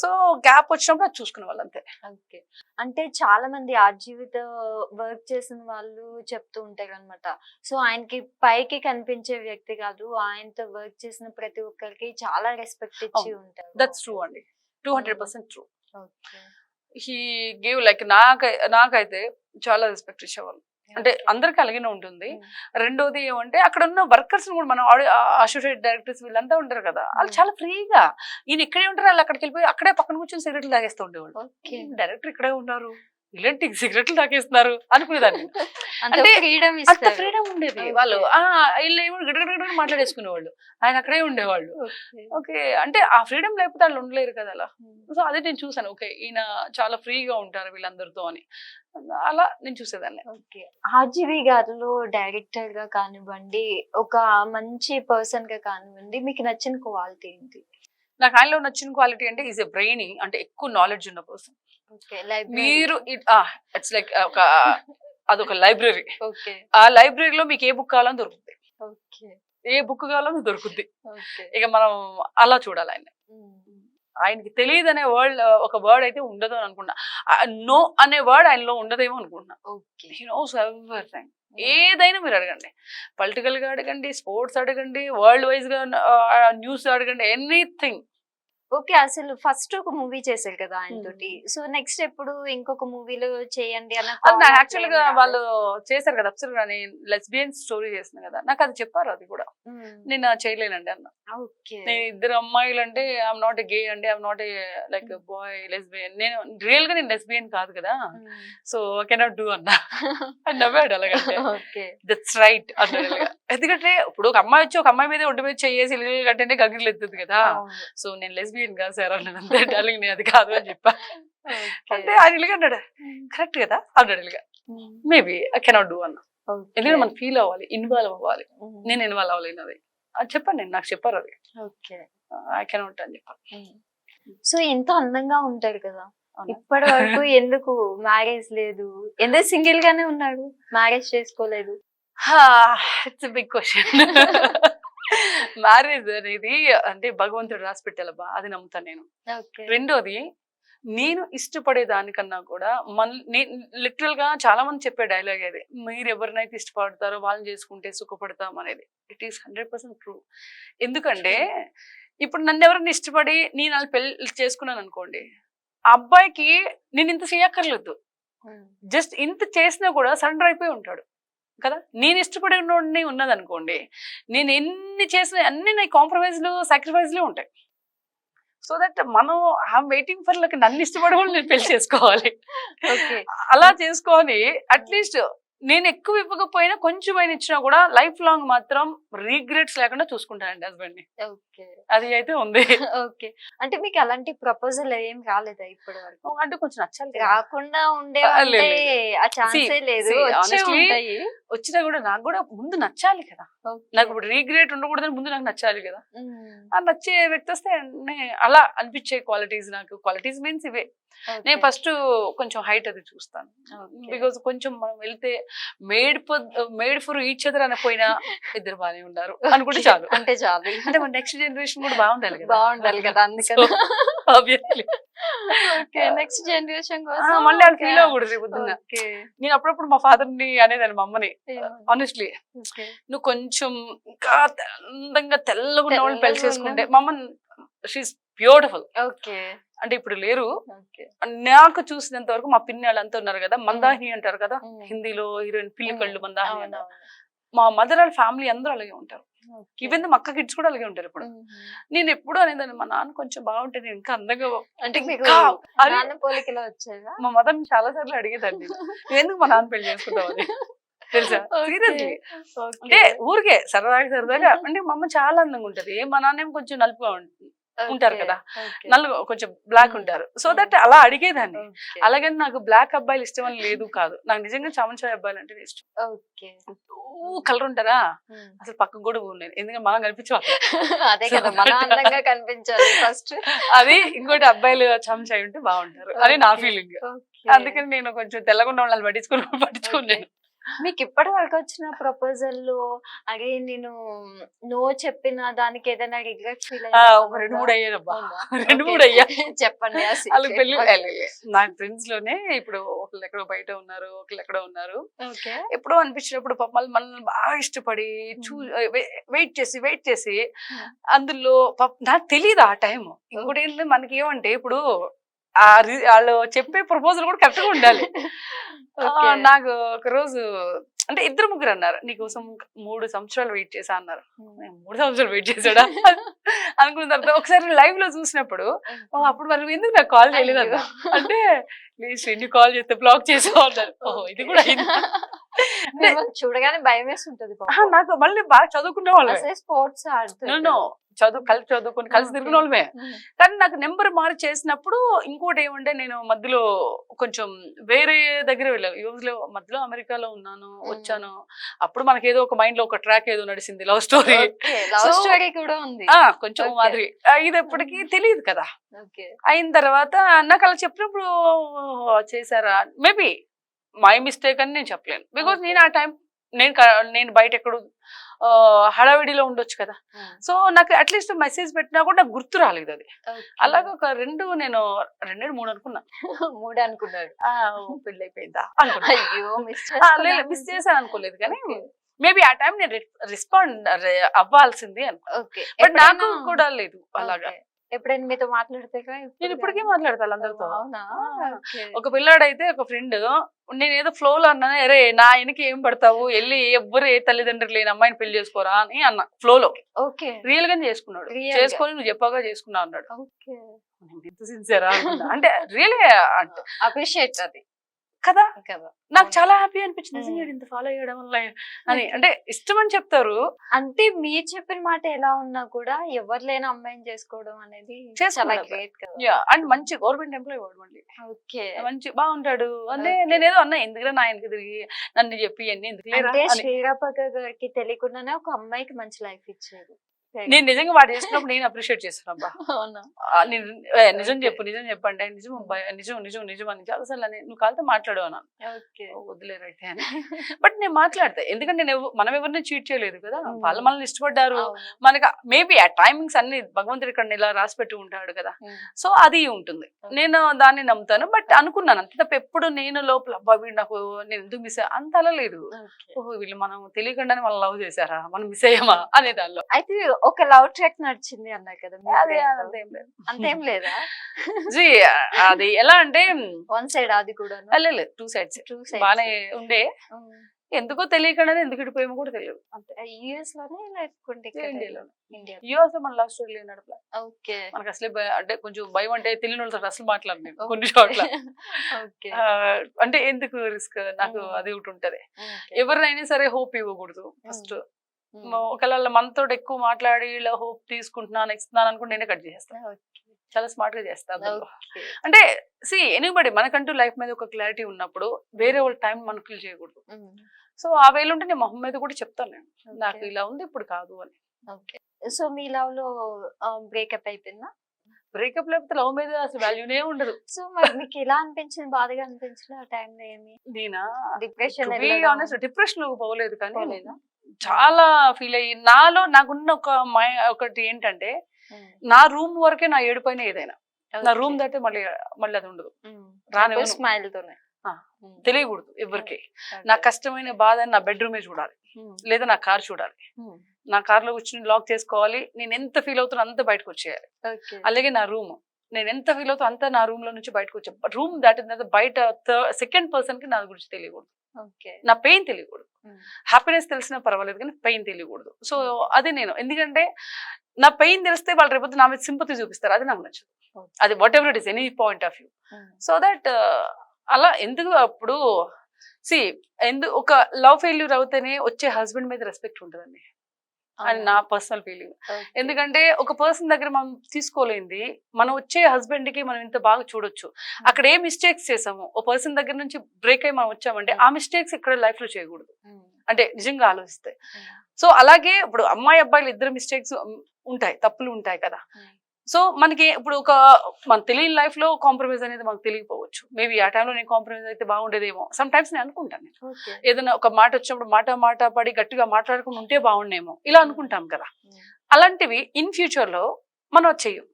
సో గ్యాప్ వచ్చినప్పుడు అది చూసుకునే వాళ్ళు అంతే. ఓకే. అంటే చాలా మంది ఆర్జీవిత వర్క్ చేసిన వాళ్ళు చెప్తూ ఉంటారు అనమాట. సో ఆయనకి పైకి కనిపించే వ్యక్తి కాదు, ఆయనతో వర్క్ చేసిన ప్రతి ఒక్కరికి చాలా రెస్పెక్ట్ ఇచ్చి ఉంటారు. దట్స్ ట్రూ అండి, 200% true. Okay. He give like నాకైతే చాలా రెస్పెక్ట్ ఇచ్చేవాళ్ళు. అంటే అందరికి అలాగే ఉంటుంది. రెండోది ఏమంటే అక్కడ ఉన్న వర్కర్స్ కూడా మనం అసోసియేట్ డైరెక్టర్స్ వీళ్ళంతా ఉంటారు కదా, వాళ్ళు చాలా ఫ్రీగా ఈయన ఇక్కడే ఉంటారు, వాళ్ళు అక్కడికి వెళ్ళిపోయి అక్కడే పక్కన కూర్చొని సిగరెట్లు తాగేస్తూ ఉండేవాళ్ళు. డైరెక్టర్ ఇక్కడే ఉన్నారు, ఇలాంటి సిగరెట్లు తాగేస్తున్నారు అనుకునేదాన్ని. అంటే అంత ఫ్రీడమ్ ఉండేది. వాళ్ళు వీళ్ళు ఏమో గడగడ మాట్లాడేసుకునేవాళ్ళు, ఆయన అక్కడే ఉండేవాళ్ళు. ఓకే, అంటే ఆ ఫ్రీడమ్ లేకపోతే వాళ్ళు ఉండలేరు కదా అలా. సో అదే నేను చూసాను, ఓకే ఈయన చాలా ఫ్రీగా ఉంటారు వీళ్ళందరితో అని, అలా నేను చూసేదాన్ని. ఓకే. ఆర్జీవి గారిలో డైరెక్టర్ గా కానివ్వండి, ఒక మంచి పర్సన్ గా కానివ్వండి, మీకు నచ్చిన క్వాలిటీ ఏంటి? నాకు ఆయనలో నచ్చిన క్వాలిటీ అంటే ఈజ్ ఎ బ్రెయినీ, అంటే ఎక్కువ నాలెడ్జ్ ఉన్న పర్సన్. మీరు ఇట్స్ లైక్ అదొక లైబ్రరీ. ఆ లైబ్రరీలో మీకు ఏ బుక్ కావాలని దొరుకుతుంది, ఏ బుక్ కావాలని దొరుకుతుంది. ఇక మనం అలా చూడాలి ఆయన. ఆయనకి తెలియదు అనే ఒక వర్డ్ అయితే ఉండదు అని అనుకున్నా. నో అనే వర్డ్ ఆయనలో ఉండదేమో అనుకుంటున్నా. హి నోస్ ఎవ్రీథింగ్. ఏదైనా మీరు అడగండి, పొలిటికల్ గా అడగండి, స్పోర్ట్స్ అడగండి, వరల్డ్ వైజ్ గా న్యూస్ అడగండి, ఎనీథింగ్. ఓకే. అసలు ఫస్ట్ ఒక మూవీ చేశారు కదా ఆయనతోటి, సో నెక్స్ట్ ఎప్పుడు ఇంకొక మూవీలో చేయండి అన్న యాక్చువల్ గా వాళ్ళు చేశారు కదా అప్సర్ అని లెస్బియన్ స్టోరీ చేసిన కదా, నాకు అది చెప్పారు. అది కూడా నేను చేయలేనండి అన్న. నేను ఇద్దరు అమ్మాయిలు అంటే ఐఎమ్ నాట్ ఎ గే అండి, I'm not a like boy lesbian, నేను రియల్ గా నేను లెస్బియన్ కాదు కదా, సో ఐ కెనాట్ డూ అన్నా. అని నవ్వాడు అలాగంటే. దట్స్ రైట్ అన్నాడు. ఎందుకంటే ఇప్పుడు ఒక అమ్మాయి వచ్చి ఒక అమ్మాయి మీద ఒంటి మీద చేసి కంటే గగ్గిలు ఎత్తుంది కదా, సో నేను లెస్బియన్ కాదు సార్ అన్నాడు అంతే. డార్లింగ్ నేను అది కాదు అని చెప్పా. అంటే ఆయన ఇలాగ అన్నాడు, కరెక్ట్ కదా అన్నాడు. ఇలాగ మేబీ ఐ కెనాట్ డూ అన్నా. ఎందుకంటే మనం ఫీల్ అవ్వాలి, ఇన్వాల్వ్ అవ్వాలి. నేను ఇన్వాల్వ్ అవ్వలేను, అది చెప్పాను నేను, నాకు చెప్పారు అది. ఐ కెనాట్ అని చెప్పాను. సో ఎంతో అందంగా ఉంటారు కదా, ఇప్పటి వరకు ఎందుకు మ్యారేజ్ లేదు, ఎందుకు సింగిల్ గానే ఉన్నాడు, మ్యారేజ్ చేసుకోలేదు? It's big question. మ్యారేజ్ అనేది అంటే భగవంతుడు రాసి పెట్టాలబ్బా, అది నమ్ముతాను నేను. రెండోది, నేను ఇష్టపడే దానికన్నా కూడా లిటరల్ గా చాలా మంది చెప్పే డైలాగ్ అది, మీరు ఎవరినైతే ఇష్టపడతారో వాళ్ళని చేసుకుంటే సుఖపడతాం అనేది. It is 100% true. ఎందుకంటే ఇప్పుడు నన్ను ఎవరైనా ఇష్టపడి నేను వాళ్ళు పెళ్లి చేసుకున్నాను అనుకోండి, ఆ అబ్బాయికి నేను ఇంత చేయక్కర్లేదు, జస్ట్ ఇంత చేసినా కూడా సరెండర్ అయిపోయి ఉంటాడు కదా. నేను ఇష్టపడే ఉన్నది అనుకోండి, నేను ఎన్ని చేసిన అన్ని నా కాంప్రమైజ్లు సాక్రిఫైజ్లు ఉంటాయి. సో దట్ మనం ఐఎమ్ వెయిటింగ్ ఫర్ లైక్ నన్ను ఇష్టపడే వాళ్ళు నేను పెళ్లి చేసుకోవాలి. అలా చేసుకొని అట్లీస్ట్ నేను ఎక్కువ ఇవ్వకపోయినా కొంచెం అయినా ఇచ్చినా కూడా లైఫ్ లాంగ్ మాత్రం రీగ్రెట్స్ లేకుండా చూసుకుంటానండి హస్బెండ్ ని. అది అయితే ఉంది. ఓకే. అంటే మీకు అలాంటి ప్రపోజల్ ఏం రాలేదా ఇప్పటి వరకు? అంటే కొంచెం నచ్చాలి, రాకుండా ఉండే ఆ ఛాన్సే లేదు. వచ్చినా కూడా నాకు కూడా ముందు నచ్చాలి కదా, నాకు ఇప్పుడు రీగ్రెట్ ఉండకూడదని ముందు నాకు నచ్చాలి కదా. ఆ నచ్చే వ్యక్తి వస్తే అలా అనిపించే క్వాలిటీస్, నాకు క్వాలిటీస్ మీన్స్ ఇవే. నేను ఫస్ట్ కొంచెం హైట్ అది చూస్తాను, బికాజ్ కొంచెం మనం వెళ్తే మేడ్ ఫర్ ఈచ్ అదర్ అనపోయినా ఇద్దరు బాగానే ఉన్నారు అనుకుంటే చాలు. అంటే చాలు, అంటే మన నెక్స్ట్ జనరేషన్ కూడా బాగుండాలి కదా అందుకని ఆబ్వియస్లీ. నెక్స్ట్ జనరేషన్ మళ్ళీ అది ఫీల్ అవ్వకూడదు పొద్దున్న. నేను అప్పుడప్పుడు మా ఫాదర్ ని అనేదాన్ని, మా అమ్మని, ఆనెస్ట్లీ నువ్వు కొంచెం ఇంకా అందంగా తెల్లగా ఉన్న వాళ్ళని పెళ్లి చేసుకుంటే, మా అమ్మ షీఈస్ బ్యూటిఫుల్. అంటే ఇప్పుడు లేరు, నాకు చూసినంత వరకు మా పిన్ని వాళ్ళంతా ఉన్నారు కదా, మందాహిని అంటారు కదా హిందీలో, హీరోయిన్ పిల్లి కళ్ళు మందాహిని అంటారు. మా మదర్ వాళ్ళ ఫ్యామిలీ అందరూ అలాగే ఉంటారు, ఈవెన్ మా అక్క కిడ్స్ కూడా అలాగే ఉంటారు. ఇప్పుడు నేను ఎప్పుడు అనేదాన్ని, మా నాన్న కొంచెం బాగుంటే నేను ఇంకా అందంగా, అంటే మా మదర్ చాలా సార్లు అడిగేదాన్ని, ఎందుకు మా నాన్న పెళ్లి చేసుకుంటావు అని తెలుసా, సీరియస్లీ. అంటే ఊరికే సరదాగా అంటే మా అమ్మ చాలా అందంగా ఉంటది, మా నాన్న ఏమో కొంచెం నలుపుగా ఉంటారు కదా, నలుగు కొంచెం బ్లాక్ ఉంటారు. సో దట్ అలా అడిగేదాన్ని. అలాగని నాకు బ్లాక్ అబ్బాయిలు ఇష్టం అని లేదు కాదు, నాకు నిజంగా చామంచాయ్ అబ్బాయిలు అంటే ఇష్టం. కలర్ ఉంటారా అసలు పక్కకు కూడా పోలేను, ఎందుకంటే మనం కనిపించాలి. అదే కదా, మన అందంగా కనిపించాలి ఫస్ట్. అది ఇంకోటి అబ్బాయిలు చంచాయి ఉంటే బాగుంటారు అని నా ఫీలింగ్. అందుకని నేను కొంచెం తెల్లగున్న వాళ్ళని పట్టించుకున్నాను. మీకు ఇప్పటి వరకు వచ్చిన ప్రపోజల్ అరే నేను నో చెప్పిన దానికి ఏదైనా రిగ్రెట్ ఫీల్ ఒక 2-3 అయ్యానబ్బా, 2-3 అయ్యా. చెప్పండి. వాళ్ళకి పెళ్లి నాకు ఫ్రెండ్స్ లోనే ఇప్పుడు ఒకళ్ళు ఎక్కడో బయట ఉన్నారు, ఒకళ్ళు ఎక్కడో ఉన్నారు. ఎప్పుడో అనిపించినప్పుడు మనల్ని బాగా ఇష్టపడి వెయిట్ చేసి అందులో నాకు తెలియదు ఆ టైం. ఇంకోటి ఏంటంటే మనకి ఏమంటే ఇప్పుడు వాళ్ళు చెప్పే ప్రపోజల్ కూడా కరెక్ట్ గా ఉండాలి. నాకు ఒక రోజు అంటే 2-3 అన్నారు, నీకోసం 3 సంవత్సరాలు వెయిట్ చేసా అన్నారు. 3 సంవత్సరాలు వెయిట్ చేశాడా అనుకున్న తర్వాత ఒకసారి లైవ్ లో చూసినప్పుడు అప్పుడు మరి ఎందుకు నాకు కాల్ చేయలేదు అన్న అంటే ఎన్ని కాల్ చేస్తే బ్లాక్ చేసావు అన్నారు. ఓహో ఇది కూడా చూడగానే భయం వేస్తుంటది. నాకు మళ్ళీ బాగా చదువుకునే వాళ్ళు, స్పోర్ట్స్ కలిసి చదువుకుని కలిసి తిరిగిన వాళ్ళమే. కానీ నాకు నెంబర్ మారి చేసినప్పుడు ఇంకోటి ఏమంటే నేను మధ్యలో కొంచెం వేరే దగ్గర వెళ్ళాను. యూఎస్ లో మధ్యలో అమెరికాలో ఉన్నాను, వచ్చాను. అప్పుడు మనకి ఏదో ఒక మైండ్ లో ఒక ట్రాక్ ఏదో నడిచింది, లవ్ స్టోరీ కూడా ఉంది కొంచెం మాదిరి. ఇది ఎప్పటికీ తెలియదు కదా. అయిన తర్వాత నాకు అలా చెప్పినప్పుడు చేశారా, మేబీ మై మిస్టేక్ అని నేను చెప్పలేను. బికాస్ నేను ఆ టైం నేను బయట ఎక్కడు హడావిడిలో ఉండొచ్చు కదా. సో నాకు అట్లీస్ట్ మెసేజ్ పెట్టినా కూడా నాకు గుర్తు రాలేదు అది. అలాగే ఒక 2-3 అనుకున్నా. 3 అనుకున్నాడు. పెళ్ళి అయిపోయిందా మిస్ చేశాను అనుకోలేదు, కానీ మేబీ ఆ టైం నేను రెస్పాండ్ అవ్వాల్సింది అనుకో. బట్ నాకు కూడా లేదు అలాగా. ఎప్పుడైనా మీతో మాట్లాడితే నేను ఇప్పటికీ మాట్లాడతాను అందరితో. ఒక పిల్లాడైతే ఒక ఫ్రెండ్ నేను ఏదో ఫ్లో లో అన్నా, అరే నా ఆయనకి ఏం పడతావు, వెళ్ళి ఎవ్వరు ఏ తల్లిదండ్రులు లేని అమ్మాయిని పెళ్లి చేసుకోరా అని అన్నా ఫ్లోలో. రియల్ గానే చేసుకున్నాడు, చేసుకొని నువ్వు చెప్పాగా చేసుకున్నావు అన్నాడు. ఎంత సిన్సియరా అంటే రియలీ అంటే అప్రిషియేట్ అది కదా. నాకు చాలా హ్యాపీ అనిపించింది నిజంగా ఇంత ఫాలో అయ్యడం వల్ల అని. అంటే ఇష్టం అని చెప్తారు, అంటే మీరు చెప్పిన మాట ఎలా ఉన్నా కూడా ఎవరు లేని అమ్మాయిని చేసుకోవడం అనేది చాలా గ్రేట్ కదా. అండ్ మంచి గవర్నమెంట్ ఎంప్లాయీ వాడు, మళ్ళీ మంచి బాగుంటాడు. అంటే నేనేదో అన్నా ఎందుకంటే నా ఆయనకి తిరిగి నన్ను చెప్పి అన్ని ఎందుకు శ్రీరాపక గారికి తెలియకుండానే ఒక అమ్మాయికి మంచి లైఫ్ ఇచ్చారు. నేను నిజంగా వాడు చేసినప్పుడు నేను అప్రిషియేట్ చేస్తాను. అబ్బా నిజం చెప్పండి నిజం అని చాలాసార్లు నువ్వు కాళ్ళతో మాట్లాడు అన్నాను. వదిలేరు అయితే అని. బట్ నేను మాట్లాడతా, ఎందుకంటే మనం ఎవరిని చీట్ చేయలేదు కదా. వాళ్ళు మనల్ని ఇష్టపడ్డారు, మనకి మేబీ ఆ టైమింగ్స్ అన్ని భగవంతుడు ఇక్కడ ఇలా రాసి పెట్టి ఉంటాడు కదా. సో అది ఉంటుంది, నేను దాన్ని నమ్ముతాను. బట్ అనుకున్నాను అంతే తప్ప ఎప్పుడు నేను లోపల అబ్బా వీడు నాకు నేను ఎందుకు మిస్ అయ్యా అంత అలా లేదు. ఓహో వీళ్ళు మనం తెలియకుండానే మనం లవ్ చేశారా, మనం మిస్ అయ్యామా అనే దానిలో. అయితే ఒక లవ్ ట్రాక్ నడిచింది అన్నారు కదా, అంతేం లేదా? జీ అది ఎలా అంటే 1 సైడ్ అది కూడా 2 సైడ్స్ బానే ఉండే. ఎందుకో తెలియకుండానే ఎందుకు ఇడిపోయామో కూడా తెలియదు. యుఎస్ లోనే ఇండియాలో. యుఎస్ లో మన లవ్ స్టోరీ లేనాడు. మనకు అసలే అంటే కొంచెం భయం, అంటే తెలియని వాళ్ళతో అసలు మాట్లాడు నేను కొన్ని చోట్ల. అంటే ఎందుకు రిస్క్, నాకు అది ఒకటి ఉంటది. ఎవరినైనా సరే హోప్ ఇవ్వకూడదు ఫస్ట్. ఒకవేళ మనతో ఎక్కువ మాట్లాడి ఇలా హోప్ తీసుకుంటున్నాను ఇస్తున్నాను అనుకుంటే నేనే కట్ చేస్తాను. చాలా స్మార్ట్ గా చేస్తాను. అంటే ఎనీబడి మనకంటూ లైఫ్ మీద ఒక క్లారిటీ ఉన్నప్పుడు వేరే వాళ్ళ టైం మనం కిల్ చేయకూడదు. సో ఆ వేలు ఉంటే నేను మొహం మీద కూడా చెప్తాను, నేను నాకు ఇలా ఉంది ఇప్పుడు కాదు అని. సో మీ లవ్ లో బ్రేకప్ అయిపోయిందా? బ్రేకప్ లేకపోతే లవ్ మీద అసలు వాల్యూనే ఉండదు. సో మరి మీకు ఎలా అనిపించింది, బాధగా అనిపించింది ఆ టైంలో? ఏమి నేనా డిప్రెషన్ పోలేదు, కానీ చాలా ఫీల్ అయ్యి నాలో నాకున్న ఒకటి ఏంటంటే నా రూమ్ వరకే నా ఏడుపైన ఏదైనా, నా రూమ్ దాటే మళ్ళీ అది ఉండదు. రాని స్మైల్ తోనే తెలియకూడదు ఎవరికి. నా కష్టమైన బాధ నా బెడ్రూమే చూడాలి, లేదా నా కార్ చూడాలి. నా కార్ లో కూర్చుని లాక్ చేసుకోవాలి. నేను ఎంత ఫీల్ అవుతున్నా అంత బయటకు వచ్చేయాలి. అలాగే నా రూమ్ నేను ఎంత ఫీల్ అవుతా అంతా నా రూమ్ లో నుంచి బయటకు వచ్చే. రూమ్ దాటిన తర్వాత బయట సెకండ్ పర్సన్ కి నా గురించి తెలియకూడదు, నా పెయిన్ తెలియకూడదు. హ్యాపీనెస్ తెలిసినా పర్వాలేదు కానీ పెయిన్ తెలియకూడదు. సో అది నేను, ఎందుకంటే నా పెయిన్ తెలిస్తే వాళ్ళు రేపు నా మీద సింపతి చూపిస్తారు, అది నాకు నచ్చదు. అది what ever it is any point of view. So that అలా ఎందుకు అప్పుడు ఒక లవ్ ఫెయిల్యూర్ అవుతేనే వచ్చే హస్బెండ్ మీద రెస్పెక్ట్ ఉంటుందండి అని నా పర్సనల్ ఫీలింగ్. ఎందుకంటే ఒక పర్సన్ దగ్గర మనం తీసుకోలేంది మనం వచ్చే హస్బెండ్ కి మనం ఇంత బాగా చూడొచ్చు. అక్కడ ఏ మిస్టేక్స్ చేసాము, ఒక పర్సన్ దగ్గర నుంచి బ్రేక్ అయ్యి మనం వచ్చామంటే ఆ మిస్టేక్స్ ఇక్కడ లైఫ్ లో చేయకూడదు. అంటే నిజంగా ఆలోచిస్తే. సో అలాగే ఇప్పుడు అమ్మాయి అబ్బాయిలు ఇద్దరు మిస్టేక్స్ ఉంటాయి, తప్పులు ఉంటాయి కదా. సో మనకి ఇప్పుడు మన తెలియని లైఫ్ లో కాంప్రమైజ్ అనేది మనకు తెలియకపోవచ్చు. మేబీ ఆ టైంలో నేను కాంప్రమైజ్ అయితే బాగుండేదేమో సమ్ టైమ్స్ నేను అనుకుంటాను. ఏదైనా ఒక మాట వచ్చినప్పుడు మాట పడి గట్టిగా మాట్లాడుకుని ఉంటే బాగుండేమో ఇలా అనుకుంటాం కదా. అలాంటివి ఇన్ ఫ్యూచర్ లో మనం చెయ్యం,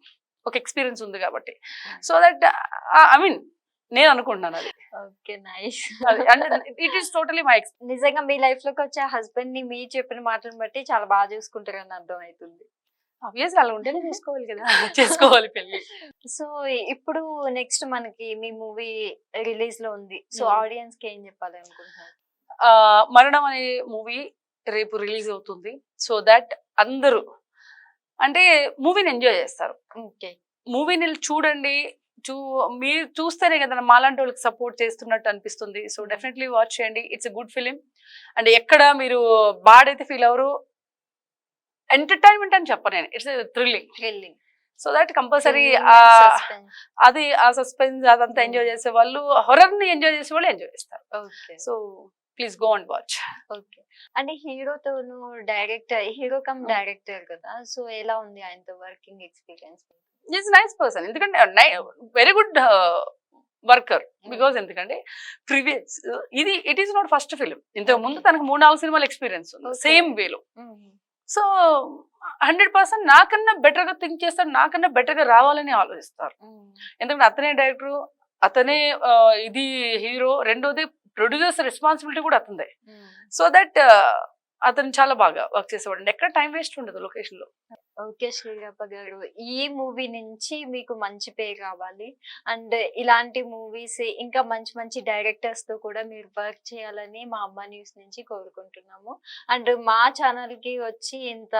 ఒక ఎక్స్పీరియన్స్ ఉంది కాబట్టి. సో దట్ ఐ మీన్ నేను అనుకుంటున్నాను అది. Okay, nice. It is totally my experience. నిజంగా మీ లైఫ్ లోకి వచ్చే హస్బెండ్ ని మీరు చెప్పిన మాటలను బట్టి చాలా బాగా చూసుకుంటారని అర్థం అవుతుంది. ఆబ్వియస్లీ అలా ఉంటేనే చేసుకోవాలి కదా, చేసుకోవాలి పెళ్లి. సో ఇప్పుడు నెక్స్ట్ మనకి మీ మూవీ రిలీజ్ లో ఉంది. సో ఆడియన్స్ కి ఏం చెప్పాలి అనుకుంటున్నారు? మరణం అనే మూవీ రేపు రిలీజ్ అవుతుంది. సో దట్ అందరూ అంటే మూవీని ఎంజాయ్ చేస్తారు. ఓకే, మూవీని చూడండి, మీరు చూస్తేనే కదా మాలాంటి వాళ్ళకి సపోర్ట్ చేస్తున్నట్టు అనిపిస్తుంది. సో డెఫినెట్లీ వాచ్ చేయండి. It's a good film. And ఎక్కడ మీరు బాడైతే ఫీల్ అవరు, ఎంటర్టైన్మెంట్ అని చెప్పను నేను, it's thrilling. So that compulsory అది ఆ సస్పెన్స్ అదంతా ఎంజాయ్ చేసే వాళ్ళు, హొరర్ ని ఎంజాయ్ చేసే వాళ్ళు ఎంజాయ్ చేస్తారు. So please go and watch. Okay, అంటే హీరోతోను హీరో కమ్ డైరెక్టర్ కదా, సో ఎలా ఉంది ఆయనతో working experience? Is nice person, ఎందుకంటే వెరీ గుడ్ వర్కర్. బికాస్ ఎందుకంటే previous it is not first film. ఇంతకు ముందు తనకు 3-4 సినిమాల ఎక్స్పీరియన్స్ ఉంది సేమ్ వేలో. సో 100% నాకన్నా బెటర్ గా థింక్ చేస్తారు, నాకన్నా బెటర్ గా రావాలని ఆలోచిస్తారు. ఎందుకంటే అతనే డైరెక్టర్, అతనే ఇది హీరో, రెండోది ప్రొడ్యూసర్స్ రెస్పాన్సిబిలిటీ కూడా అతనిదే. సో దట్ అతను చాలా బాగా వర్క్ చేసేవాడు, ఎక్కడ టైం వేస్ట్ ఉండదు లొకేషన్ లో. ఓకే శ్రీరప్ప గారు, ఈ మూవీ నుంచి మీకు మంచి పేరు రావాలి. అండ్ ఇలాంటి మూవీస్ ఇంకా మంచి మంచి డైరెక్టర్స్ తో కూడా మీరు వర్క్ చేయాలని మా అమ్మ న్యూస్ నుంచి కోరుకుంటున్నాము. అండ్ మా ఛానల్ కి వచ్చి ఇంత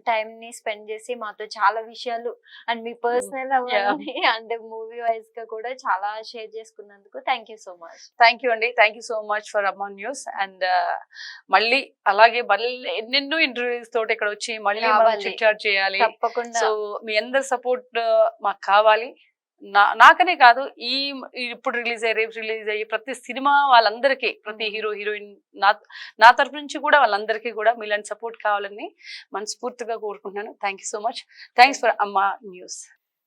టైం ని స్పెండ్ చేసి మాతో చాలా విషయాలు అండ్ మీ పర్సనల్ అవన్నీ అండ్ మూవీ వైజ్ గా కూడా చాలా షేర్ చేసుకున్నందుకు thank you so much. Thank you అండి, thank you so much for Amma news. And మళ్ళీ అలాగే ఎన్నెన్నో ఇంటర్వ్యూస్ తోటి ఇక్కడ వచ్చి మళ్ళీ చిట్ చాట్ చేయాలి. తప్పకుండా. సో మీ అందరి సపోర్ట్ మాకు కావాలి. నాకనే కాదు, ఇప్పుడు రేపు రిలీజ్ అయ్యి ప్రతి సినిమా వాళ్ళందరికీ, ప్రతి హీరో హీరోయిన్ నా తరఫు నుంచి కూడా వాళ్ళందరికీ కూడా మీలాంటి సపోర్ట్ కావాలని మనస్ఫూర్తిగా కోరుకుంటున్నాను. Thank you so much. Thanks for Amma news.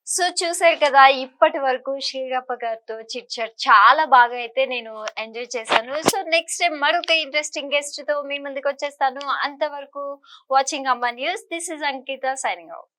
So చూసారు కదా, ఇప్పటి వరకు శ్రీరప్ప గారితో చిట్ చాట్ చాలా బాగా అయితే నేను ఎంజాయ్ చేశాను. సో నెక్స్ట్ టైం మరొక ఇంట్రెస్టింగ్ గెస్ట్ తో మీ ముందుకు వచ్చేస్తాను. అంతవరకు వాచింగ్ అమ్మ news. This is Ankita signing out.